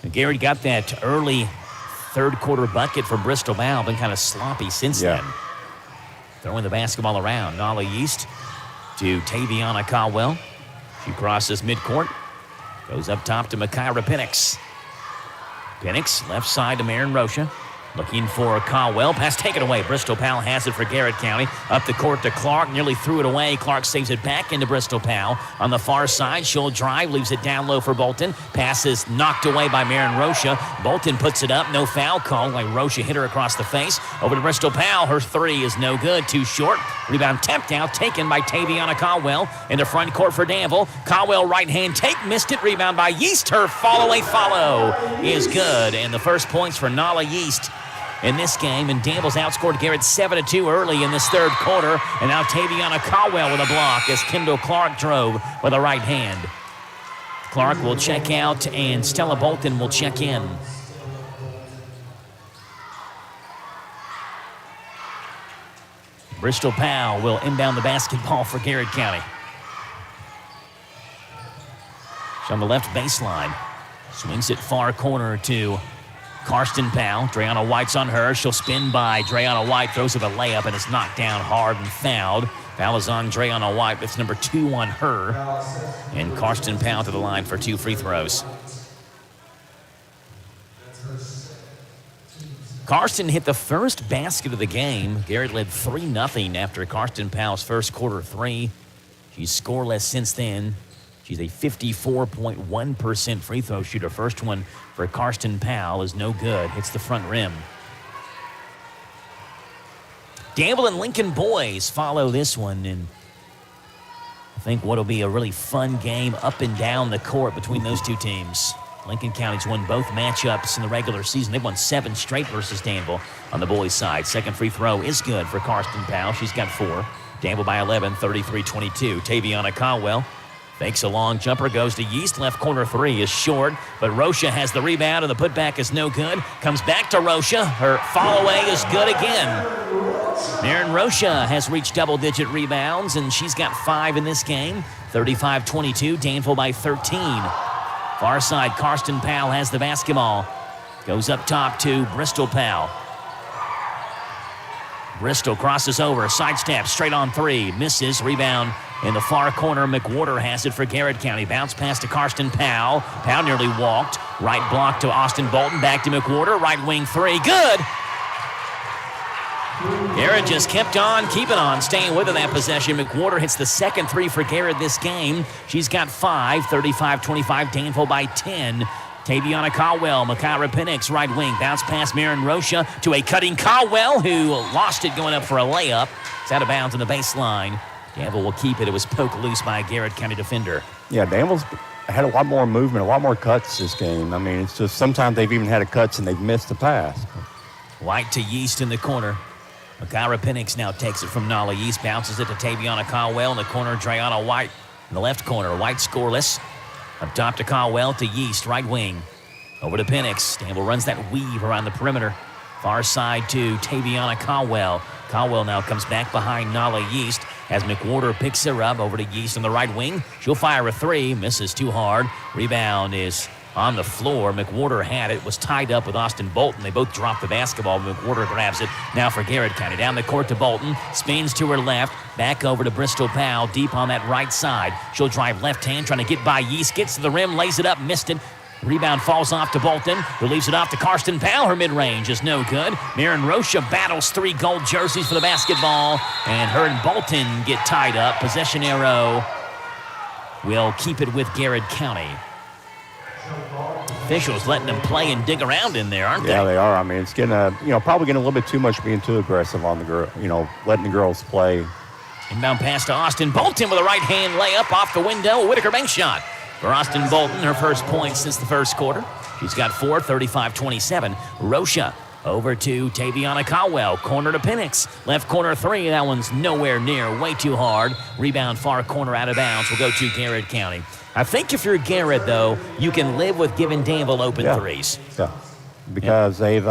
And Garrett got that early third quarter bucket from Bristol Powell. Been kind of sloppy since then. Throwing the basketball around. Nala East to Taviana Caldwell. She crosses midcourt. Goes up top to Makira Penix. Penix, left side to Marin Rocha. Looking for Caldwell. Pass taken away. Bristol Powell has it for Garrett County. Up the court to Clark. Nearly threw it away. Clark saves it back into Bristol Powell. On the far side, she'll drive. Leaves it down low for Bolton. Pass is knocked away by Marin Rocha. Bolton puts it up. No foul call. Like Rocha hit her across the face. Over to Bristol Powell. Her 3 is no good. Too short. Rebound tapped out. Taken by Taviana Caldwell. Into front court for Danville. Caldwell right hand take. Missed it. Rebound by Yeast. Her follow is good. And the first points for Nala Yeast in this game, and Danville's outscored Garrett 7-2 early in this third quarter, and now Taviana Caldwell with a block as Kendall Clark drove with a right hand. Clark will check out, and Stella Bolton will check in. Bristol Powell will inbound the basketball for Garrett County. She's on the left baseline. Swings it far corner to Karsten Powell. Dreana White's on her. She'll spin by Dreana White. Throws it a layup, and it's knocked down hard and fouled. Foul is on Dreana White. That's number 2 on her. And Karsten Powell to the line for 2 free throws. Karsten hit the first basket of the game. Garrett led 3-0 after Karsten Powell's first quarter 3. She's scoreless since then. She's a 54.1% free throw shooter. First one for Karsten Powell is no good. Hits the front rim. Danville and Lincoln boys follow this one, and I think what'll be a really fun game up and down the court between those two teams. Lincoln County's won both matchups in the regular season. They've won 7 straight versus Danville on the boys' side. Second free throw is good for Karsten Powell. She's got 4. Danville by 11, 33-22. Taviana Caldwell fakes a long jumper, goes to Yeast. Left corner 3 is short, but Rocha has the rebound, and the putback is no good. Comes back to Rocha. Her follow-away is good again. Marin Rocha has reached double-digit rebounds, and she's got 5 in this game. 35-22, Danville by 13. Far side, Karsten Powell has the basketball. Goes up top to Bristol Powell. Bristol crosses over, sidestep, straight on 3, misses, rebound in the far corner. McWhorter has it for Garrett County. Bounce pass to Karsten Powell. Powell nearly walked. Right block to Austin Bolton, back to McWhorter. Right wing 3, good! Garrett just kept on, keeping on, staying with that possession. McWhorter hits the second 3 for Garrett this game. She's got 5, 35-25, Danville by 10. Taviana Caldwell, Makira Penix, right wing. Bounce pass Marin Rocha to a cutting Caldwell, who lost it going up for a layup. It's out of bounds on the baseline. Danville will keep it. It was poked loose by a Garrett County defender. Yeah, Danville's had a lot more movement, a lot more cuts this game. I mean, it's just sometimes they've even had a cuts and they've missed the pass. White to Yeast in the corner. Makira Penix now takes it from Nala Yeast, bounces it to Taviana Caldwell in the corner. Dreana White in the left corner. White scoreless. Up top to Caldwell to Yeast, right wing. Over to Penix. Danville runs that weave around the perimeter. Far side to Taviana Caldwell. Caldwell now comes back behind Nala Yeast as McWhorter picks her up. Over to Yeast on the right wing. She'll fire a 3. Misses too hard. Rebound is on the floor. McWhorter had it. Was tied up with Austin Bolton. They both dropped the basketball. McWhorter grabs it. Now for Garrett County. Down the court to Bolton. Spins to her left. Back over to Bristol Powell. Deep on that right side. She'll drive left hand. Trying to get by Yeast. Gets to the rim. Lays it up. Missed it. Rebound falls off to Bolton, who leaves it off to Karsten Powell. Her mid-range is no good. Marin Rocha battles 3 gold jerseys for the basketball, and her and Bolton get tied up. Possession arrow will keep it with Garrett County. Officials letting them play and dig around in there, aren't they? Yeah, they are. I mean, it's getting probably getting a little bit too much, being too aggressive on the girl. Letting the girls play. Inbound pass to Austin Bolton with a right-hand layup off the window. Whitaker bank shot for Austin Bolton, her first point since the first quarter. She's got 4, 35-27. Rocha over to Taviana Caldwell. Corner to Penix. Left corner 3. That one's nowhere near. Way too hard. Rebound far corner out of bounds. Will go to Garrett County. I think if you're Garrett, though, you can live with giving Danville open threes. Yeah, because they've,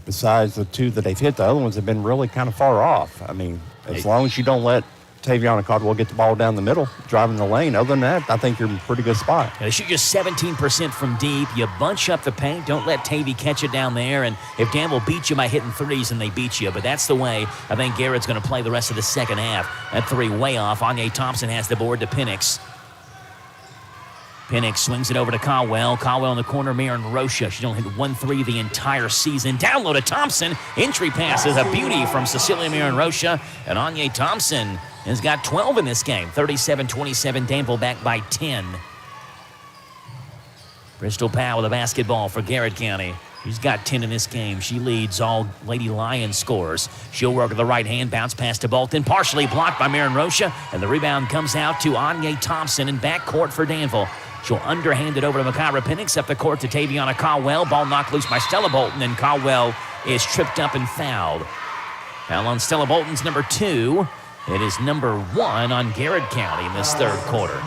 besides the two that they've hit, the other ones have been really kind of far off. I mean, as long as you don't let Taviana Caldwell get the ball down the middle, driving the lane. Other than that, I think you're in a pretty good spot. They shoot just 17% from deep. You bunch up the paint. Don't let Tavy catch it down there. And if Danville beats you by hitting threes, then they beat you. But that's the way I think Garrett's going to play the rest of the second half. That three way off. Anya Thompson has the board to Penix. Penix swings it over to Caldwell. Caldwell in the corner, Marin Rocha. She only hit 1-3 the entire season. Down low to Thompson. Entry pass is a beauty from Cecilia Marin Rocha. And Anya Thompson has got 12 in this game. 37-27, Danville back by 10. Bristol Powell with a basketball for Garrett County. She's got 10 in this game. She leads all Lady Lions scores. She'll work with the right hand, bounce pass to Bolton, partially blocked by Marin Rocha, and the rebound comes out to Anya Thompson in backcourt for Danville. She'll underhand it over to Makara Penix, up the court to Taviana Caldwell. Ball knocked loose by Stella Bolton, and Caldwell is tripped up and fouled. Foul on Stella Bolton's number 2. It is number 1 on Garrett County in this third quarter.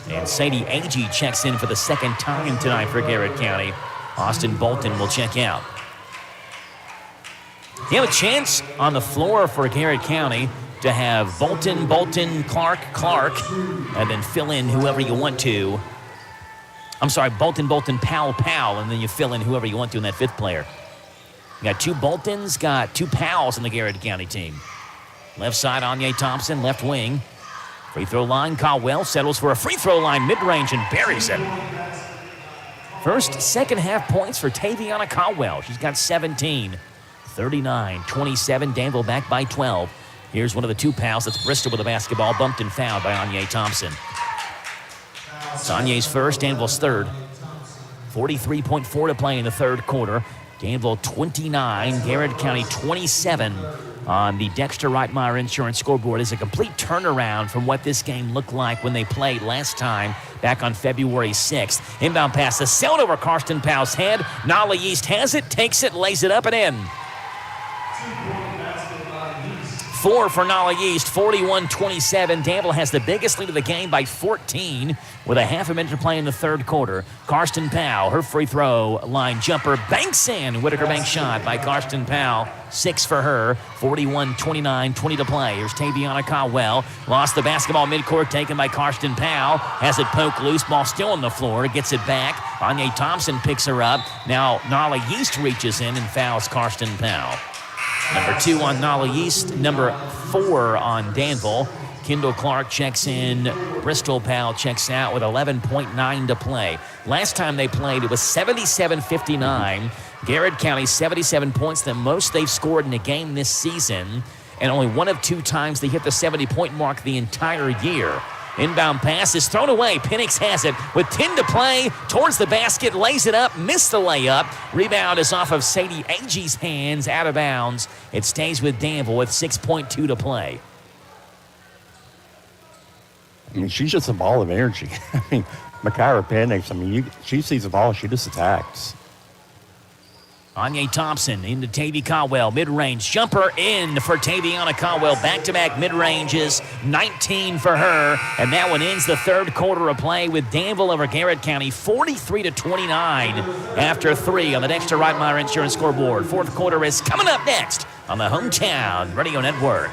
And Sadie Agee checks in for the second time tonight for Garrett County. Austin Bolton will check out. You have a chance on the floor for Garrett County to have Bolton, Clark, and then fill in whoever you want to. I'm sorry, Bolton, Powell, and then you fill in whoever you want to in that fifth player. You got 2 Boltons, got 2 Powells in the Garrett County team. Left side, Anya Thompson, left wing. Free throw line, Caldwell settles for a free throw line mid-range and buries it. First, second half points for Taviana Caldwell. She's got 17. 39-27, Danville back by 12. Here's one of the 2 Pals. That's Bristol with the basketball, bumped and fouled by Anya Thompson. It's Anya's first, Danville's third. 43.4 to play in the third quarter. Danville 29, Garrett County 27 on the Dexter Reitmeyer Insurance scoreboard. Is a complete turnaround from what this game looked like when they played last time back on February 6th. Inbound pass, the sailed over Karsten Powell's head. Nolly East has it, takes it, lays it up and in. 4 for Nolly East, 41-27. Danville has the biggest lead of the game by 14 with a half a minute to play in the third quarter. Karsten Powell, her free throw line jumper, banks in. Whitaker bank shot by Karsten Powell. 6 for her, 41-29, 20 to play. Here's Taviana Caldwell. Lost the basketball midcourt, taken by Karsten Powell. Has it poked loose, ball still on the floor, gets it back. Anya Thompson picks her up. Now Nolly East reaches in and fouls Karsten Powell. Number 2 on Nolly East, number 4 on Danville. Kendall Clark checks in. Bristol Powell checks out with 11.9 to play. Last time they played, it was 77-59. Garrett County, 77 points, the most they've scored in a game this season, and only 1 of 2 times they hit the 70-point mark the entire year. Inbound pass is thrown away. Penix has it with 10 to play. Towards the basket, lays it up, missed the layup. Rebound is off of Sadie Agee's hands, out of bounds. It stays with Danville with 6.2 to play. I mean, she's just a ball of energy. I mean, Makara Penix, she sees the ball, she just attacks. Anya Thompson into Tavy Caldwell. Mid-range jumper in for Taviana Caldwell. Back-to-back mid-ranges, 19 for her. And that one ends the third quarter of play with Danville over Garrett County, 43-29 after 3 on the Dexter Reitmeyer Insurance scoreboard. Fourth quarter is coming up next on the Hometown Radio Network.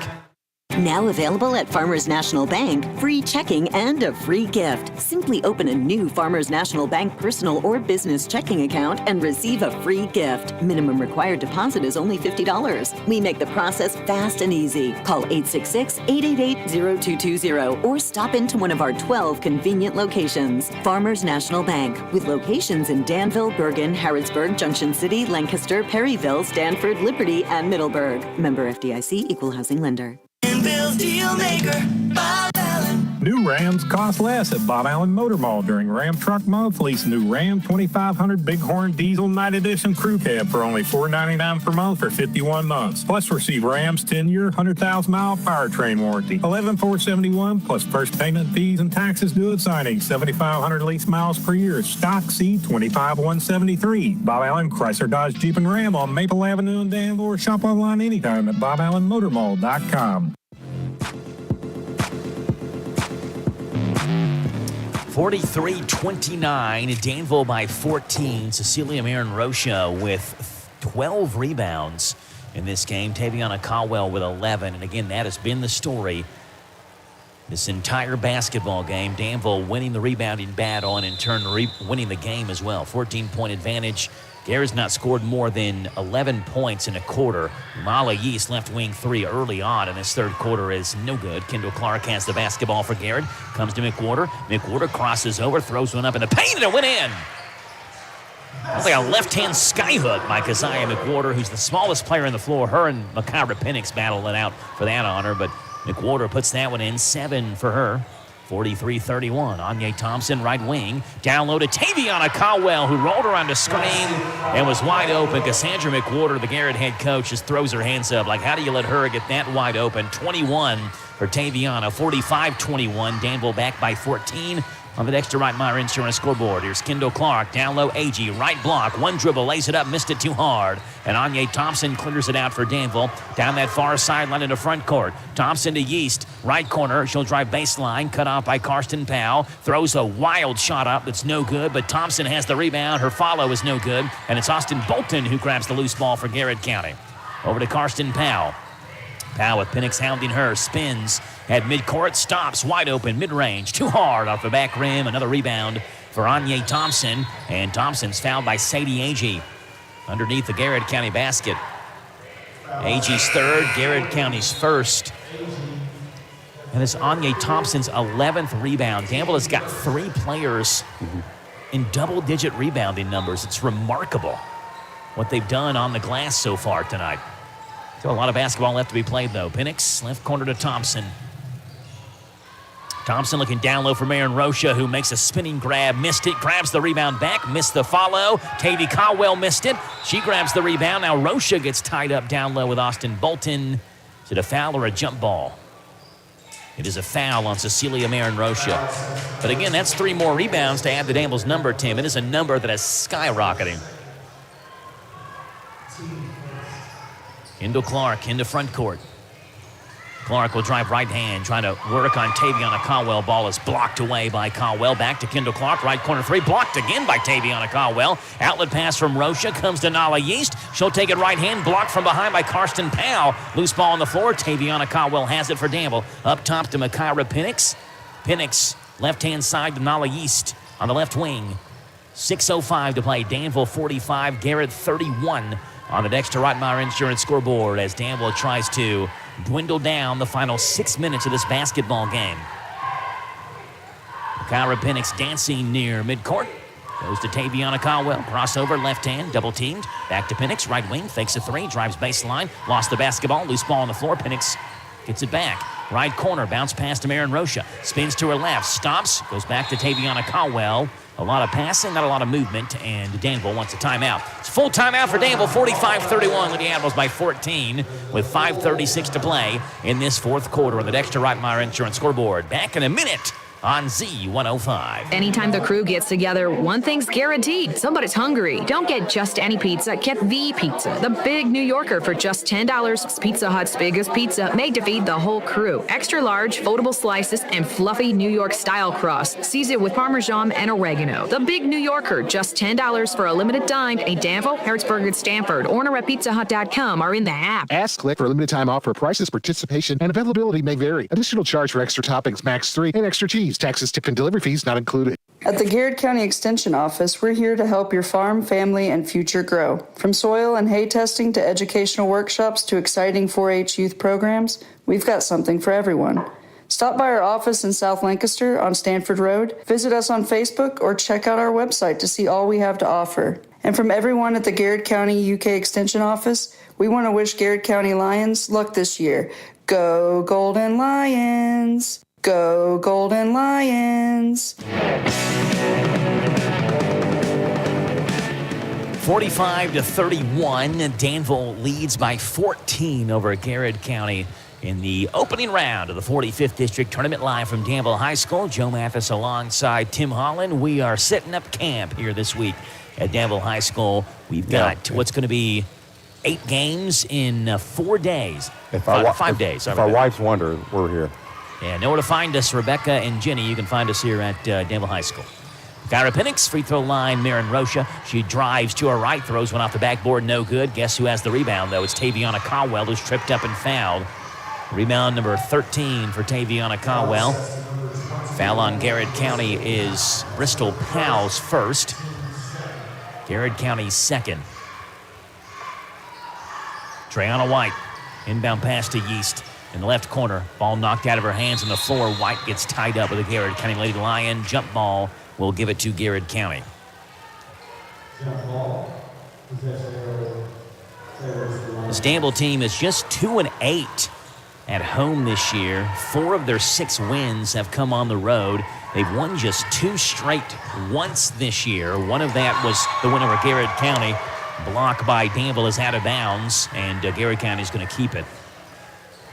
Now available at Farmers National Bank, free checking and a free gift. Simply open a new Farmers National Bank personal or business checking account and receive a free gift. Minimum required deposit is only $50. We make the process fast and easy. Call 866-888-0220 or stop into one of our 12 convenient locations. Farmers National Bank, with locations in Danville, Bergen, Harrodsburg, Junction City, Lancaster, Perryville, Stanford, Liberty, and Middleburg. Member FDIC, Equal Housing Lender. Danville's deal maker, Bob Allen. New Rams cost less at Bob Allen Motor Mall during Ram Truck Month. Lease new Ram 2500 Bighorn Diesel Night Edition Crew Cab for only $499 per month for 51 months. Plus receive Ram's 10-year, 100,000-mile powertrain warranty. $11,471 plus first payment, fees, and taxes due at signing. 7,500 lease miles per year. Stock C 25,173. Bob Allen Chrysler Dodge Jeep and Ram on Maple Avenue in Danville, or shop online anytime at BobAllenMotorMall.com. 43-29, Danville by 14. Cecilia Marin-Rocha with 12 rebounds in this game. Taviana Caldwell with 11. And again, that has been the story this entire basketball game. Danville winning the rebounding battle and in turn winning the game as well. 14-point advantage. Garrett's not scored more than 11 points in a quarter. Mala Yeast left wing three early on in this third quarter is no good. Kendall Clark has the basketball for Garrett. Comes to McWhorter. McWhorter crosses over, throws one up in the paint, and it went in. That's like a left-hand skyhook by Keziah McWhorter, who's the smallest player on the floor. Her and Makira Penix battle it out for that honor, but McWhorter puts that one in. 7 for her. 43-31. Anya Thompson, right wing. Down low to Taviana Caldwell, who rolled around to screen and was wide open. Cassandra McWhorter, the Garrett head coach, just throws her hands up. Like, how do you let her get that wide open? 21 for Taviana. 45-21. Danville back by 14 on the Dexter Reitmeyer Insurance scoreboard. Here's Kendall Clark, down low, AG, right block, one dribble, lays it up, missed it too hard. And Anya Thompson clears it out for Danville. Down that far sideline into front court. Thompson to Yeast, right corner. She'll drive baseline, cut off by Karsten Powell. Throws a wild shot up that's no good, but Thompson has the rebound. Her follow is no good, and it's Austin Bolton who grabs the loose ball for Garrett County. Over to Karsten Powell. Powell with Penix hounding her, spins at midcourt, stops, wide open, mid-range, too hard off the back rim. Another rebound for Anya Thompson, and Thompson's fouled by Sadie Agee underneath the Garrett County basket. Agee's third, Garrett County's first. And it's Anya Thompson's 11th rebound. Danville has got 3 players in double-digit rebounding numbers. It's remarkable what they've done on the glass so far tonight. Still a lot of basketball left to be played, though. Penix, left corner to Thompson. Thompson looking down low for Marin-Rocha, who makes a spinning grab, missed it, grabs the rebound back, missed the follow. Tavy Caldwell missed it. She grabs the rebound. Now Rocha gets tied up down low with Austin Bolton. Is it a foul or a jump ball? It is a foul on Cecilia Marin-Rocha. But again, that's 3 more rebounds to add to Danville's number, Tim. It is a number that is skyrocketing. Kendall Clark into front court. Clark will drive right hand, trying to work on Taviana Caldwell. Ball is blocked away by Caldwell. Back to Kendall Clark, right corner three. Blocked again by Taviana Caldwell. Outlet pass from Rocha comes to Nala Yeast. She'll take it right hand, blocked from behind by Karsten Powell. Loose ball on the floor. Taviana Caldwell has it for Danville. Up top to Makira Penix. Penix, left-hand side to Nala Yeast on the left wing. 6:05 to play. Danville 45, Garrett 31 on the Dexter Reitmeyer Insurance scoreboard as Danville tries to dwindle down the final 6 minutes of this basketball game. Kyra Penix dancing near midcourt. Goes to Taviana Caldwell. Crossover, left hand, double teamed. Back to Penix, right wing, fakes a three, drives baseline. Lost the basketball, loose ball on the floor. Penix gets it back. Right corner, bounce pass to Marin-Rocha. Spins to her left, stops, goes back to Taviana Caldwell. A lot of passing, not a lot of movement, and Danville wants a timeout. It's full timeout for Danville, 45-31. Lady Admirals by 14 with 5:36 to play in this fourth quarter on the Dexter Reitmeyer Insurance scoreboard. Back in a minute on Z105. Anytime the crew gets together, one thing's guaranteed. Somebody's hungry. Don't get just any pizza. Get the pizza. The Big New Yorker for just $10. It's Pizza Hut's biggest pizza, made to feed the whole crew. Extra large, foldable slices, and fluffy New York style crust. Season with Parmesan and oregano. The Big New Yorker, just $10 for a limited time. In Danville, Harrisburg, and Stanford. Order at pizzahut.com or in the app. Ask Click for a limited time offer. Prices, participation, and availability may vary. Additional charge for extra toppings, max 3, and extra cheese. Taxes, tip, and delivery fees not included. At the Garrett County Extension Office, we're here to help your farm, family, and future grow. From soil and hay testing to educational workshops to exciting 4-H youth programs, we've got something for everyone. Stop by our office in South Lancaster on Stanford Road, visit us on Facebook, or check out our website to see all we have to offer. And from everyone at the Garrett County UK Extension Office, we want to wish Garrett County Lions luck this year. Go Golden Lions! Go Golden Lions! 45-31, Danville leads by 14 over Garrett County in the opening round of the 45th District Tournament. Live from Danville High School, Joe Mathis alongside Tim Holland. We are setting up camp here this week at Danville High School. We've got what's going to be 8 games in 4 days. 5 days. If our wives wonder, we're here. And know where to find us, Rebecca and Jenny. You can find us here at Danville High School. Kyra Penix, free throw line, Marin Rocha. She drives to her right, throws one off the backboard, no good. Guess who has the rebound, though? It's Taviana Caldwell, who's tripped up and fouled. Rebound number 13 for Taviana Caldwell. Foul on Garrett County is Bristol Powell's first. Garrett County's second. Treyana White, inbound pass to Yeast. In the left corner, ball knocked out of her hands on the floor. White gets tied up with a Garrett County Lady Lion. Jump ball will give it to Garrett County. This Danville team is just 2-8 at home this year. 4 of their 6 wins have come on the road. They've won just 2 straight once this year. One of that was the win over Garrett County. Block by Danville is out of bounds, and Garrett County is going to keep it.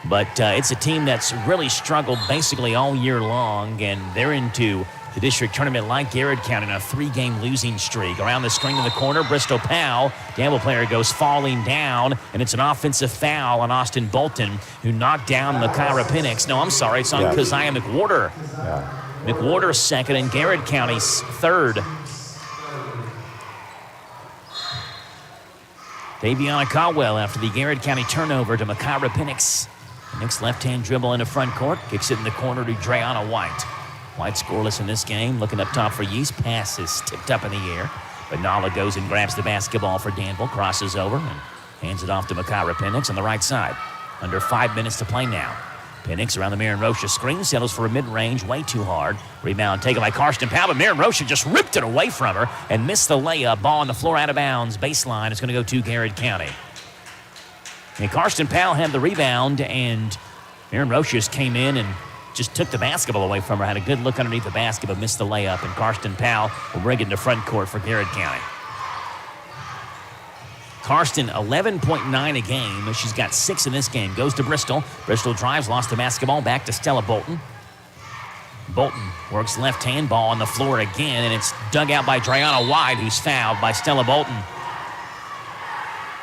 But it's a team that's really struggled basically all year long, and they're into the district tournament like Garrett County on a 3-game losing streak. Around the screen in the corner, Bristol Powell, Danville player, goes falling down, and it's an offensive foul on Austin Bolton, who knocked down Kyra Penix. No, I'm sorry, it's on Keziah McWhorter. McWhorter's second, and Garrett County's third. Taviana Caldwell after the Garrett County turnover to Kyra Penix. Penix left-hand dribble into front court, kicks it in the corner to Drayana White. White scoreless in this game. Looking up top for Yeast. Pass is tipped up in the air. But Nala goes and grabs the basketball for Danville, crosses over, and hands it off to Kyra Penix on the right side. Under 5 minutes to play now. Penix around the Marin Rocha screen, settles for a mid-range, way too hard. Rebound taken by Karsten Powell, but Marin Rocha just ripped it away from her and missed the layup. Ball on the floor, out of bounds. Baseline is going to go to Garrett County. And Karsten Powell had the rebound, and Marin Rocha just came in and just took the basketball away from her. Had a good look underneath the basket, but missed the layup. And Karsten Powell will bring it into front court for Garrett County. Karsten, 11.9 a game. She's got 6 in this game. Goes to Bristol. Bristol drives, lost the basketball. Back to Stella Bolton. Bolton works left hand, ball on the floor again, and it's dug out by Drayana White, who's fouled by Stella Bolton.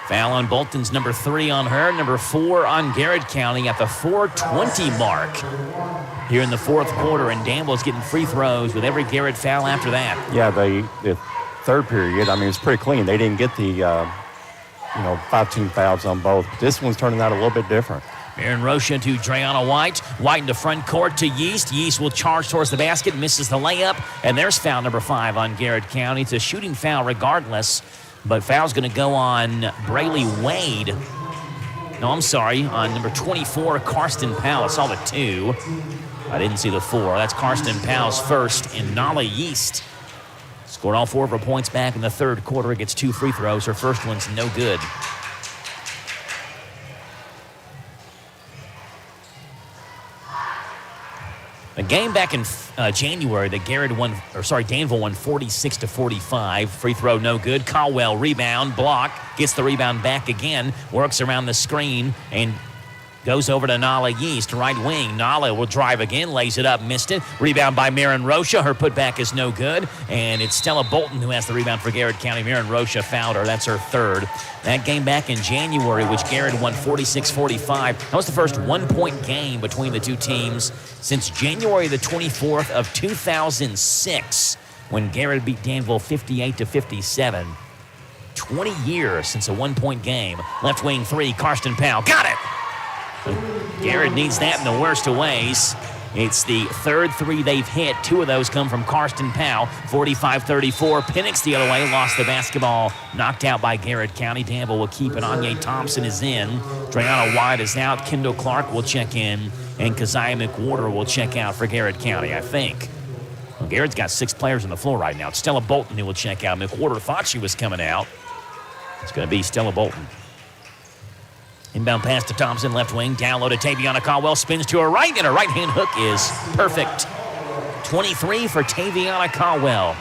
Foul on Bolton's number 3 on her, number 4 on Garrett County at the 4:20 mark here in the fourth quarter, and Danville's getting free throws with every Garrett foul after that. Yeah, the third period, I mean, it's pretty clean. They didn't get the 5 team fouls on both. This one's turning out a little bit different. Marin Rocha to Drayana White. White into front court to Yeast. Yeast will charge towards the basket, misses the layup, and there's foul number 5 on Garrett County. It's a shooting foul regardless, but foul's going to go on Brayley Wade. No, I'm sorry, on number 24, Karsten Powell. I saw the 2. I didn't see the 4. That's Karsten Powell's first, and Nala Yeast scored all 4 of her points back in the third quarter. Gets 2 free throws. Her first one's no good. A game back in January that Danville won 46-45. Free throw no good. Caldwell rebound, block, gets the rebound back again, works around the screen, and goes over to Nala Yeast, right wing. Nala will drive again, lays it up, missed it. Rebound by Marin Rocha. Her putback is no good. And it's Stella Bolton who has the rebound for Garrett County. Marin Rocha fouled her. That's her third. That game back in January, which Garrett won 46-45. That was the first 1-point game between the two teams since January the 24th of 2006, when Garrett beat Danville 58-57. 20 years since a 1-point game. Left wing 3, Karsten Powell. Got it! Garrett needs that in the worst of ways. It's the third 3 they've hit. 2 of those come from Karsten Powell. 45-34. Penix the other way. Lost the basketball. Knocked out by Garrett County. Danville will keep it. Anya Thompson is in. Drayana White is out. Kendall Clark will check in. And Keziah McWhorter will check out for Garrett County, I think. Well, Garrett's got 6 players on the floor right now. It's Stella Bolton who will check out. McWhorter thought she was coming out. It's going to be Stella Bolton. Inbound pass to Thompson, left wing. Down low to Taviana Caldwell. Spins to her right, and her right-hand hook is perfect. 23 for Taviana Caldwell.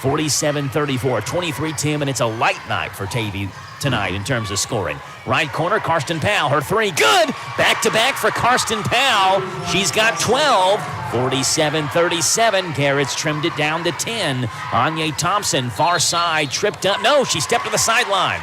47-34. 23-10, and it's a light night for Tavy tonight in terms of scoring. Right corner, Karsten Powell. Her three, good. Back-to-back for Karsten Powell. She's got 12. 47-37. Garrett's trimmed it down to 10. Anya Thompson, far side, tripped up. No, she stepped to the sideline.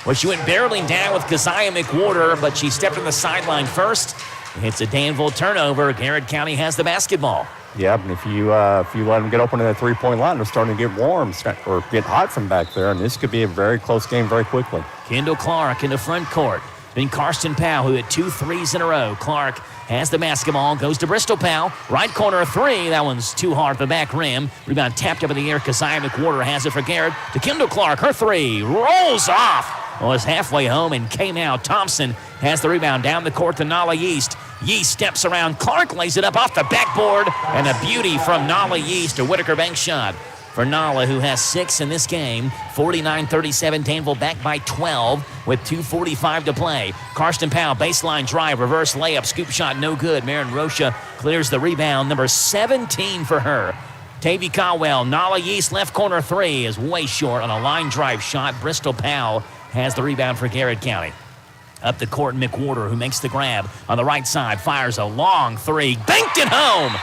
Well, she went barreling down with Keziah McWhorter, but she stepped to the sideline first. It's a Danville turnover. Garrett County has the basketball. Yeah, and if you let them get open to that three-point line, they're starting to get warm or get hot from back there, and this could be a very close game very quickly. Kendall Clark in the front court. Then Karsten Powell, who hit 2 threes in a row. Clark has the basketball, goes to Bristol Powell. Right corner, a three. That one's too hard at the back rim. Rebound tapped up in the air. Keziah McWhorter has it for Garrett. To Kendall Clark, her three rolls off. Was halfway home and came out. Thompson has the rebound down the court to Nala Yeast. Yeast steps around. Clark lays it up off the backboard. And a beauty from Nala Yeast. A Whitaker bank shot for Nala, who has 6 in this game. 49-37. Danville back by 12 with 2:45 to play. Karsten Powell, baseline drive, reverse layup, scoop shot, no good. Marin Rocha clears the rebound. Number 17 for her. Tavy Caldwell, Nala Yeast, left corner three is way short on a line drive shot. Bristol Powell has the rebound for Garrett County. Up the court, McWhorter, who makes the grab on the right side, fires a long three, banked it home.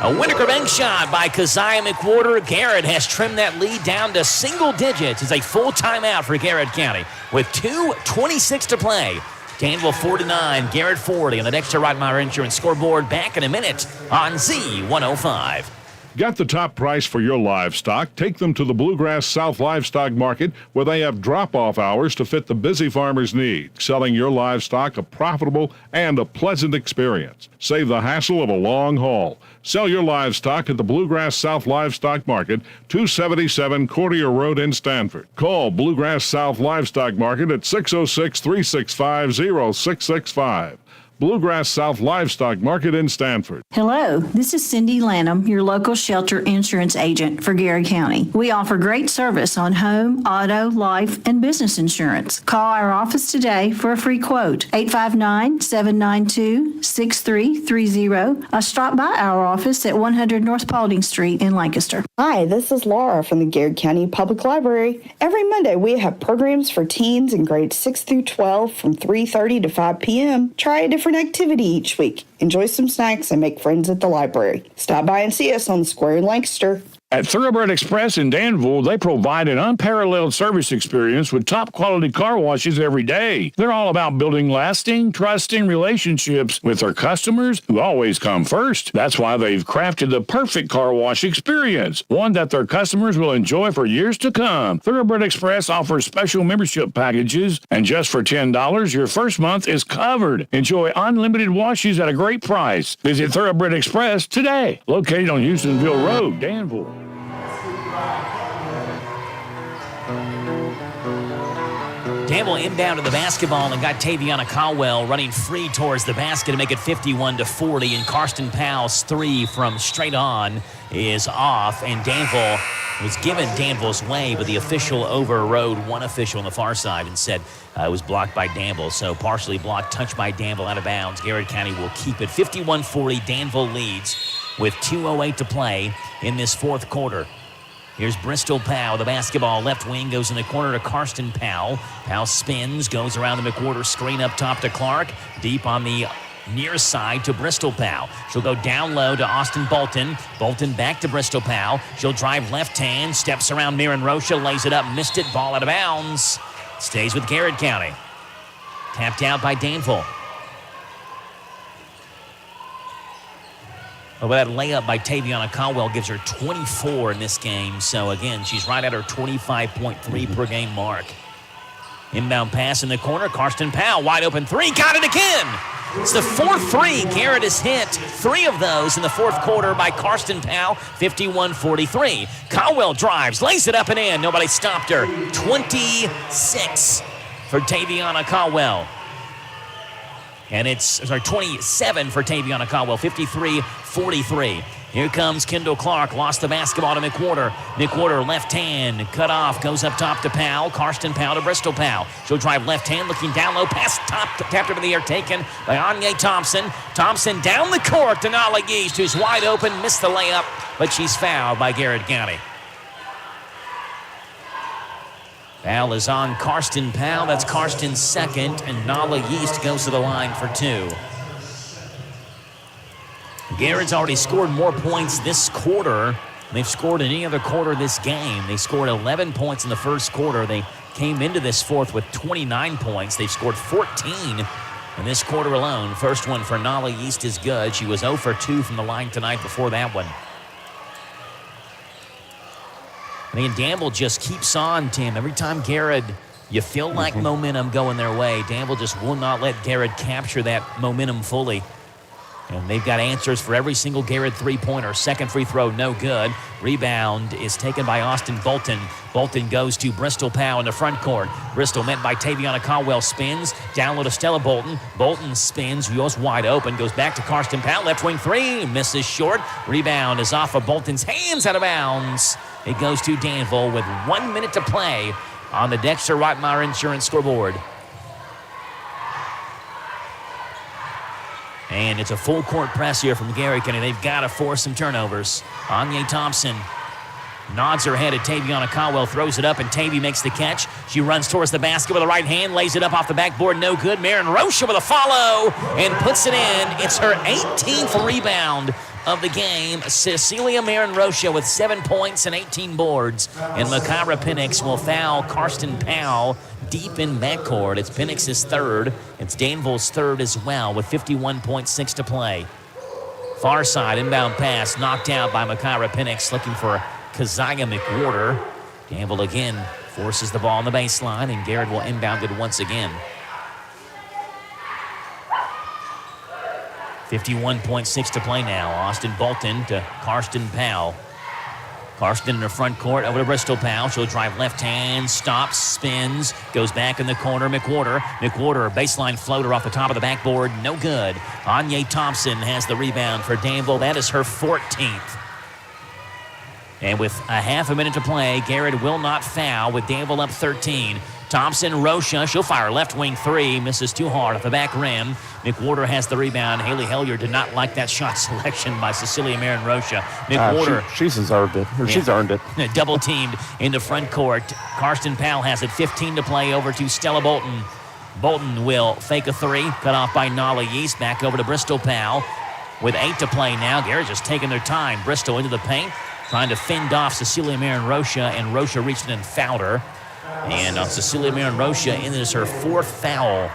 A Whitaker bank shot by Keziah McWhorter. Garrett has trimmed that lead down to single digits. It's a full timeout for Garrett County with 2:26 to play. Danville 49, Garrett 40 on the Dexter Reitmeyer Insurance scoreboard. Back in a minute on Z105. Got the top price for your livestock? Take them to the Bluegrass South Livestock Market, where they have drop-off hours to fit the busy farmer's needs. Selling your livestock a profitable and a pleasant experience. Save the hassle of a long haul. Sell your livestock at the Bluegrass South Livestock Market, 277 Courtier Road in Stanford. Call Bluegrass South Livestock Market at 606-365-0665. Bluegrass South Livestock Market in Stanford. Hello, this is Cindy Lanham, your local shelter insurance agent for Garrett County. We offer great service on home, auto, life, and business insurance. Call our office today for a free quote, 859-792-6330. Stop by our office at 100 North Paulding Street in Lancaster. Hi, this is Laura from the Garrett County Public Library. Every Monday we have programs for teens in grades 6 through 12 from 3:30 to 5 p.m. Try a different activity each week. Enjoy some snacks and make friends at the library. Stop by and see us on the square in Lancaster. At Thoroughbred Express in Danville, they provide an unparalleled service experience with top-quality car washes every day. They're all about building lasting, trusting relationships with their customers who always come first. That's why they've crafted the perfect car wash experience, one that their customers will enjoy for years to come. Thoroughbred Express offers special membership packages, and just for $10, your first month is covered. Enjoy unlimited washes at a great price. Visit Thoroughbred Express today, located on Houstonville Road, Danville. Danville inbounded the basketball and got Taviana Caldwell running free towards the basket to make it 51-40. And Karsten Powell's three from straight on is off. And Danville was given Danville's way, but the official overrode one official on the far side and said it was blocked by Danville. So partially blocked, touched by Danville out of bounds. Garrett County will keep it 51-40. Danville leads with 2:08 to play in this fourth quarter. Here's Bristol Powell. The basketball left wing goes in the corner to Karsten Powell. Powell spins, goes around the McWhorter screen up top to Clark. Deep on the near side to Bristol Powell. She'll go down low to Austin Bolton. Bolton back to Bristol Powell. She'll drive left hand, steps around Marin Rocha, lays it up, missed it, ball out of bounds. Stays with Garrett County. Tapped out by Danville. But that layup by Taviana Caldwell gives her 24 in this game. So, again, she's right at her 25.3 per game mark. Inbound pass in the corner. Karsten Powell, wide open three. Got it again. It's the fourth three Garrett has hit. 3 of those in the fourth quarter by Karsten Powell, 51-43. Caldwell drives, lays it up and in. Nobody stopped her. 26 for Taviana Caldwell. And it's 27 for Taviana Caldwell, 53-43. Here comes Kendall Clark, lost the basketball to McWhorter. McWhorter, left hand, cut off, goes up top to Powell. Karsten Powell to Bristol Powell. She'll drive left hand, looking down low, pass tapped over the air, taken by Anya Thompson. Thompson down the court to Nala Yeast, who's wide open, missed the layup, but she's fouled by Garrett County. Foul is on Karsten Powell. That's Karsten's second, and Nala Yeast goes to the line for 2. Garrett's already scored more points this quarter than they've scored in any other quarter this game. They scored 11 points in the first quarter. They came into this fourth with 29 points. They've scored 14 in this quarter alone. First one for Nala Yeast is good. She was 0 for 2 from the line tonight before that one. And Danville just keeps on, Tim. Every time Garrett, you feel like momentum going their way. Danville just will not let Garrett capture that momentum fully. And they've got answers for every single Garrett three-pointer. Second free throw, no good. Rebound is taken by Austin Bolton. Bolton goes to Bristol Powell in the front court. Bristol met by Taviana Caldwell, spins. Down low to Stella Bolton. Bolton spins, goes wide open, goes back to Karsten Powell. Left wing three, misses short. Rebound is off of Bolton's hands, out of bounds. It goes to Danville with 1 minute to play on the Dexter Rottmeyer Insurance scoreboard. And it's a full court press here from Garrett County. They've got to force some turnovers. Anya Thompson nods her head at Taviana Caldwell, throws it up, and Tavy makes the catch. She runs towards the basket with the right hand, lays it up off the backboard, no good. Marin Rocha with a follow and puts it in. It's her 18th rebound of the game. Cecilia Marin Rocha with 7 points and 18 boards. And Makara Penix will foul Karsten Powell deep in backcourt. It's Penix's third. It's Danville's third as well with 51.6 to play. Far side inbound pass knocked out by Makara Penix, looking for Keziah McWhorter. Danville again forces the ball on the baseline, and Garrett will inbound it once again. 51.6 to play now. Austin Bolton to Karsten Powell. Karsten in the front court, over to Bristol Powell. She'll drive left hand, stops, spins, goes back in the corner. McWhorter, baseline floater off the top of the backboard, no good. Anya Thompson has the rebound for Danville. That is her 14th. And with a half a minute to play, Garrett will not foul with Danville up 13. Thompson, Rocha, she'll fire left wing three, misses too hard off the back rim. McWhorter has the rebound. Haley Hellier did not like that shot selection by Cecilia Marin Rocha. McWhorter. She's deserved it, or she's earned it. Double teamed in the front court. Karsten Powell has it, 15 to play, over to Stella Bolton. Bolton will fake a three, cut off by Nala Yeast, back over to Bristol Powell. With 8 to play now, Garrett's just taking their time. Bristol into the paint, trying to fend off Cecilia Marin Rocha, and Rocha reached in and fouled her. And on Cecilia Marin Rocha, it is her 4th foul.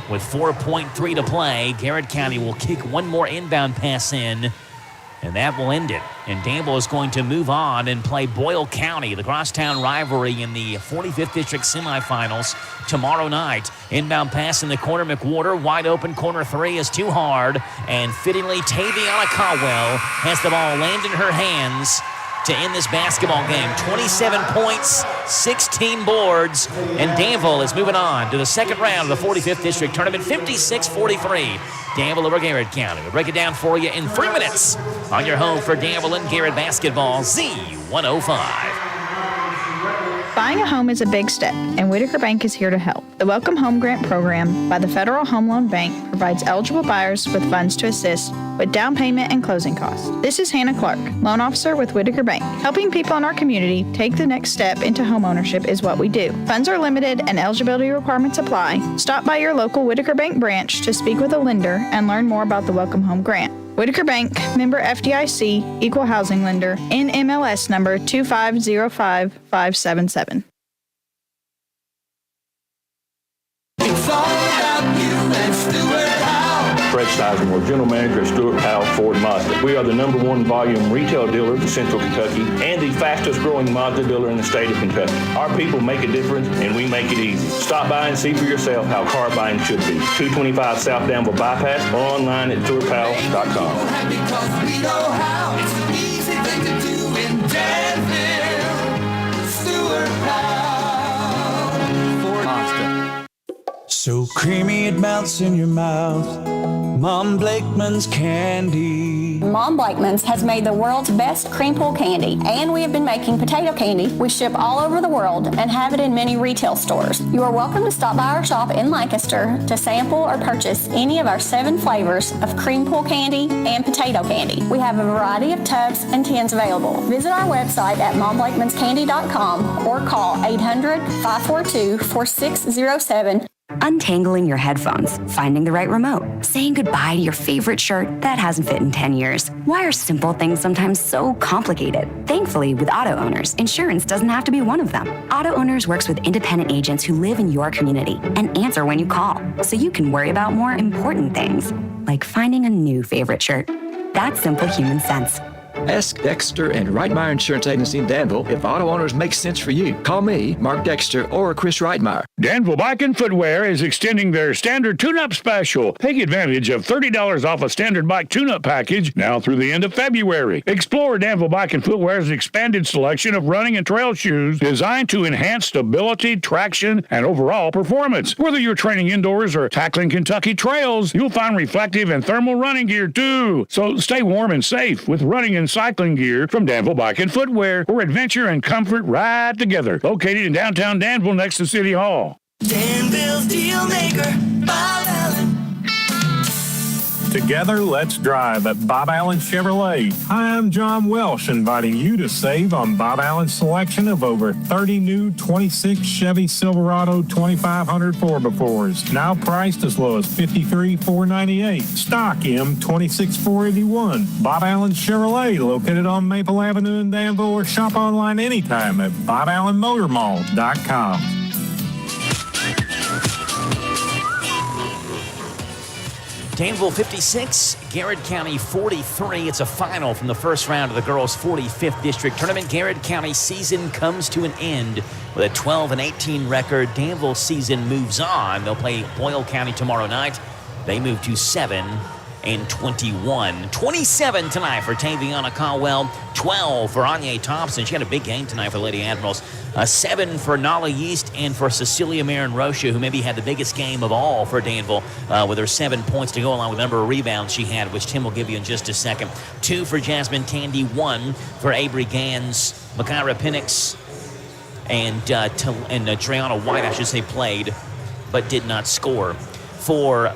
With 4.3 to play, Garrett County will kick one more inbound pass in, and that will end it. And Danville is going to move on and play Boyle County, the crosstown rivalry in the 45th District semifinals tomorrow night. Inbound pass in the corner, McWhorter, wide open, corner three is too hard, and fittingly, Taviana Caldwell has the ball land in her hands to end this basketball game. 27 points, 16 boards, and Danville is moving on to the second round of the 45th District Tournament, 56-43. Danville over Garrett County. We'll break it down for you in 3 minutes on your home for Danville and Garrett basketball, Z105. Buying a home is a big step, and Whitaker Bank is here to help. The Welcome Home Grant Program by the Federal Home Loan Bank provides eligible buyers with funds to assist with down payment and closing costs. This is Hannah Clark, loan officer with Whitaker Bank. Helping people in our community take the next step into home ownership is what we do. Funds are limited and eligibility requirements apply. Stop by your local Whitaker Bank branch to speak with a lender and learn more about the Welcome Home Grant. Whitaker Bank, member FDIC, equal housing lender, NMLS number 2505577. It's all about you and Stuart Powell. Fred Sizemore, General Manager at Stuart Powell Ford Mazda. We are the #1 volume retail dealer in Central Kentucky and the fastest growing Mazda dealer in the state of Kentucky. Our people make a difference, and we make it easy. Stop by and see for yourself how car buying should be. 225 South Danville Bypass or online at StuartPowell.com. Because we know how. It's an easy thing to do in Danville. Stuart Powell. Ford Mazda. So creamy it melts in your mouth. Mom Blakeman's candy. Mom Blakeman's has made the world's best cream pull candy, and we have been making potato candy. We ship all over the world and have it in many retail stores. You are welcome to stop by our shop in Lancaster to sample or purchase any of our 7 flavors of cream pull candy and potato candy. We have a variety of tubs and tins available. Visit our website at momblakeman'scandy.com or call 800-542-4607. Untangling your headphones, finding the right remote, saying goodbye to your favorite shirt that hasn't fit in 10 years. Why are simple things sometimes so complicated? Thankfully, with Auto Owners, insurance doesn't have to be one of them. Auto Owners works with independent agents who live in your community and answer when you call, so you can worry about more important things, like finding a new favorite shirt. That's simple human sense. Ask Dexter and Reitmeyer Insurance Agency in Danville if Auto Owners makes sense for you. Call me, Mark Dexter, or Chris Reitmeyer. Danville Bike and Footwear is extending their standard tune-up special. Take advantage of $30 off a standard bike tune-up package now through the end of February. Explore Danville Bike and Footwear's expanded selection of running and trail shoes designed to enhance stability, traction, and overall performance. Whether you're training indoors or tackling Kentucky trails, you'll find reflective and thermal running gear too. So stay warm and safe with running and cycling gear from Danville Bike and Footwear, where adventure and comfort ride together. Located in downtown Danville next to City Hall. Danville's deal maker, Bob Allen. Together, let's drive at Bob Allen Chevrolet. Hi, I'm John Welsh, inviting you to save on Bob Allen's selection of over 30 new 26 Chevy Silverado 2500 4x4s, now priced as low as $53,498. Stock M26481. Bob Allen Chevrolet, located on Maple Avenue in Danville, or shop online anytime at BobAllenMotorMall.com. Danville 56, Garrett County 43. It's a final from the first round of the girls' 45th district tournament. Garrett County season comes to an end with a 12-18 record. Danville season moves on. They'll play Boyle County tomorrow night. They move to 7-21. 27 tonight for Taviana Caldwell. 12 for Anya Thompson. She had a big game tonight for Lady Admirals. 7 for Nala Yeast and for Cecilia Marin Rocha, who maybe had the biggest game of all for Danville with her 7 points to go along with the number of rebounds she had, which Tim will give you in just a second. 2 for Jasmine Tandy, 1 for Avery Gans, Makira Penix, and Triana White, I should say, played but did not score. For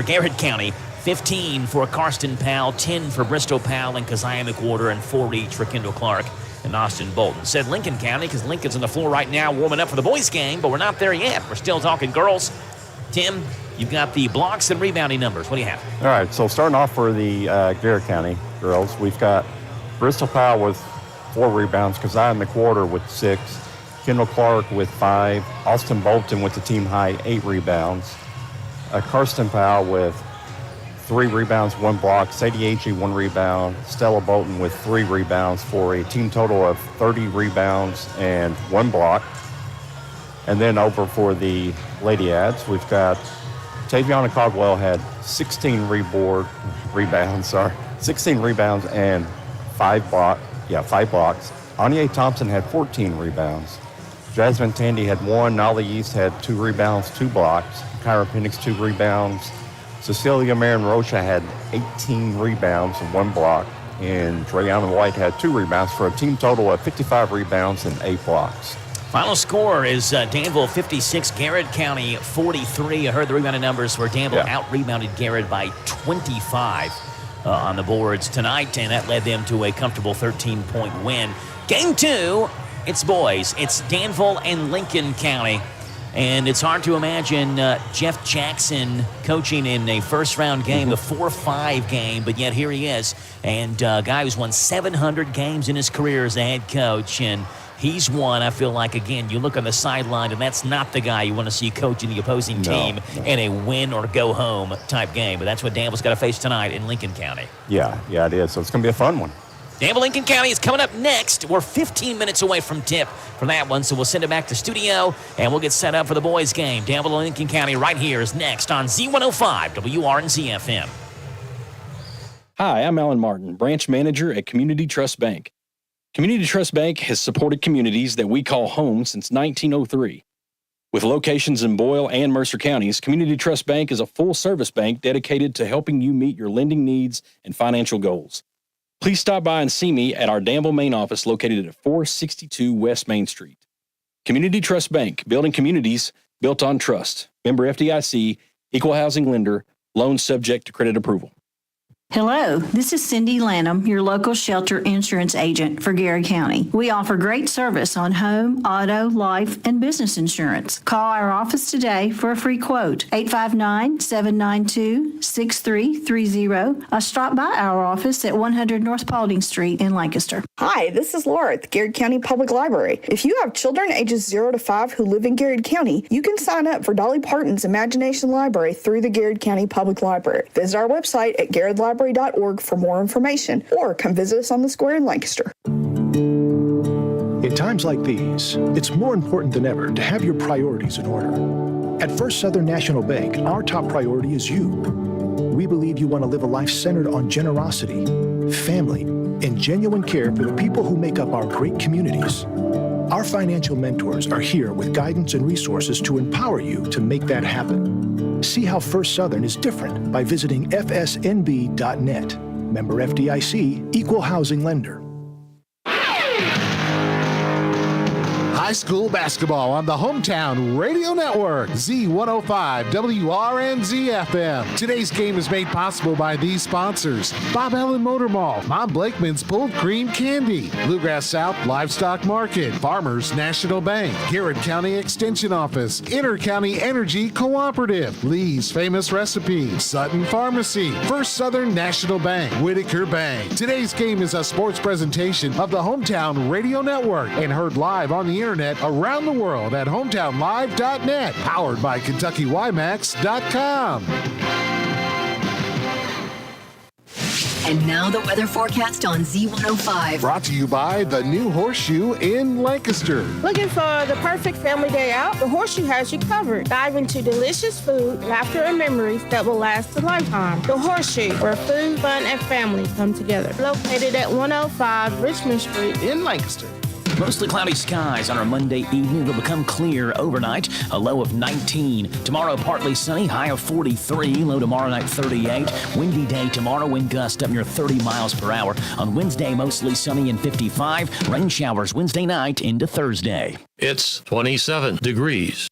Garrett County, 15 for Karsten Powell, 10 for Bristol Powell and Keziah McWhorter, and 4 each for Kendall Clark and Austin Bolton. Said Lincoln County because Lincoln's on the floor right now warming up for the boys' game, but we're not there yet. We're still talking girls. Tim, you've got the blocks and rebounding numbers. What do you have? All right, so starting off for the Garrett County girls, we've got Bristol Powell with 4 rebounds, Keziah McWhorter with 6, Kendall Clark with 5, Austin Bolton with the team high 8 rebounds, Karsten Powell with 3 rebounds, 1 block, Sadie Agee 1 rebound, Stella Bolton with 3 rebounds for a team total of 30 rebounds and 1 block. And then over for the Lady Ads, we've got Taviana Caldwell had 16 rebounds and 5 blocks. Anya Thompson had 14 rebounds. Jasmine Tandy had 1. Nala Yeast had 2 rebounds, 2 blocks. Kyra Penix 2 rebounds. Cecilia Marin Rocha had 18 rebounds and 1 block. And Dreana White had 2 rebounds for a team total of 55 rebounds and 8 blocks. Final score is Danville 56, Garrett County 43. I heard the rebounding numbers where Danville out-rebounded Garrett by 25 on the boards tonight, and that led them to a comfortable 13-point win. Game 2, it's boys. It's Danville and Lincoln County. And it's hard to imagine Jeff Jackson coaching in a first-round game, the 4-5 game, but yet here he is. And a guy who's won 700 games in his career as a head coach, and he's won, I feel like, again, you look on the sideline, and that's not the guy you want to see coaching the opposing team in a win-or-go-home type game. But that's what Danville's got to face tonight in Lincoln County. Yeah, it is. So it's going to be a fun one. Danville Lincoln County is coming up next. We're 15 minutes away from tip for that one, so we'll send it back to studio, and we'll get set up for the boys' game. Danville Lincoln County right here is next on Z105 WRNZ FM. Hi, I'm Alan Martin, branch manager at Community Trust Bank. Community Trust Bank has supported communities that we call home since 1903. With locations in Boyle and Mercer counties, Community Trust Bank is a full-service bank dedicated to helping you meet your lending needs and financial goals. Please stop by and see me at our Danville main office located at 462 West Main Street. Community Trust Bank, building communities built on trust. Member FDIC, equal housing lender, loans subject to credit approval. Hello, this is Cindy Lanham, your local shelter insurance agent for Gary County. We offer great service on home, auto, life, and business insurance. Call our office today for a free quote, 859-792-6330. Or stop by our office at 100 North Paulding Street in Lancaster. Hi, this is Laura at the Garrett County Public Library. If you have children ages 0 to 5 who live in Garrett County, you can sign up for Dolly Parton's Imagination Library through the Garrett County Public Library. Visit our website at garrettlibrary.org for more information, or come visit us on the square in Lancaster. In times like these, it's more important than ever to have your priorities in order. At First Southern National Bank, our top priority is you. We believe you want to live a life centered on generosity, family, and genuine care for the people who make up our great communities. Our financial mentors are here with guidance and resources to empower you to make that happen. See how First Southern is different by visiting fsnb.net. Member FDIC, equal housing lender. High school basketball on the Hometown Radio Network, Z105 WRNZ FM. Today's game is made possible by these sponsors: Bob Allen Motor Mall, Mom Blakeman's Pulled Cream Candy, Bluegrass South Livestock Market, Farmers National Bank, Garrett County Extension Office, Inter-County Energy Cooperative, Lee's Famous Recipes, Sutton Pharmacy, First Southern National Bank, Whitaker Bank. Today's game is a sports presentation of the Hometown Radio Network and heard live on the internet around the world at hometownlive.net, powered by KentuckyWiMAX.com. And now the weather forecast on Z105. Brought to you by the New Horseshoe in Lancaster. Looking for the perfect family day out? The Horseshoe has you covered. Dive into delicious food, laughter, and memories that will last a lifetime. The Horseshoe, where food, fun, and family come together. Located at 105 Richmond Street in Lancaster. Mostly cloudy skies on our Monday evening. Will become clear overnight, a low of 19. Tomorrow, partly sunny, high of 43. Low tomorrow night, 38. Windy day tomorrow, wind gust up near 30 miles per hour. On Wednesday, mostly sunny and 55. Rain showers Wednesday night into Thursday. It's 27 degrees.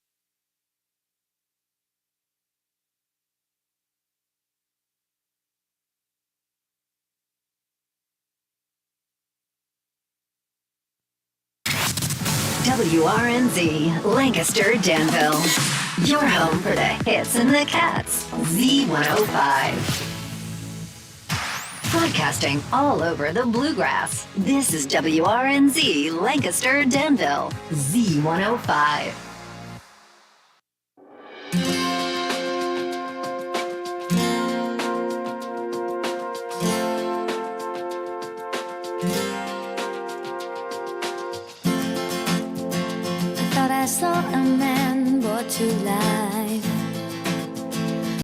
WRNZ, Lancaster, Danville. Your home for the hits and the cats. Z105. Broadcasting all over the bluegrass. This is WRNZ, Lancaster, Danville. Z105.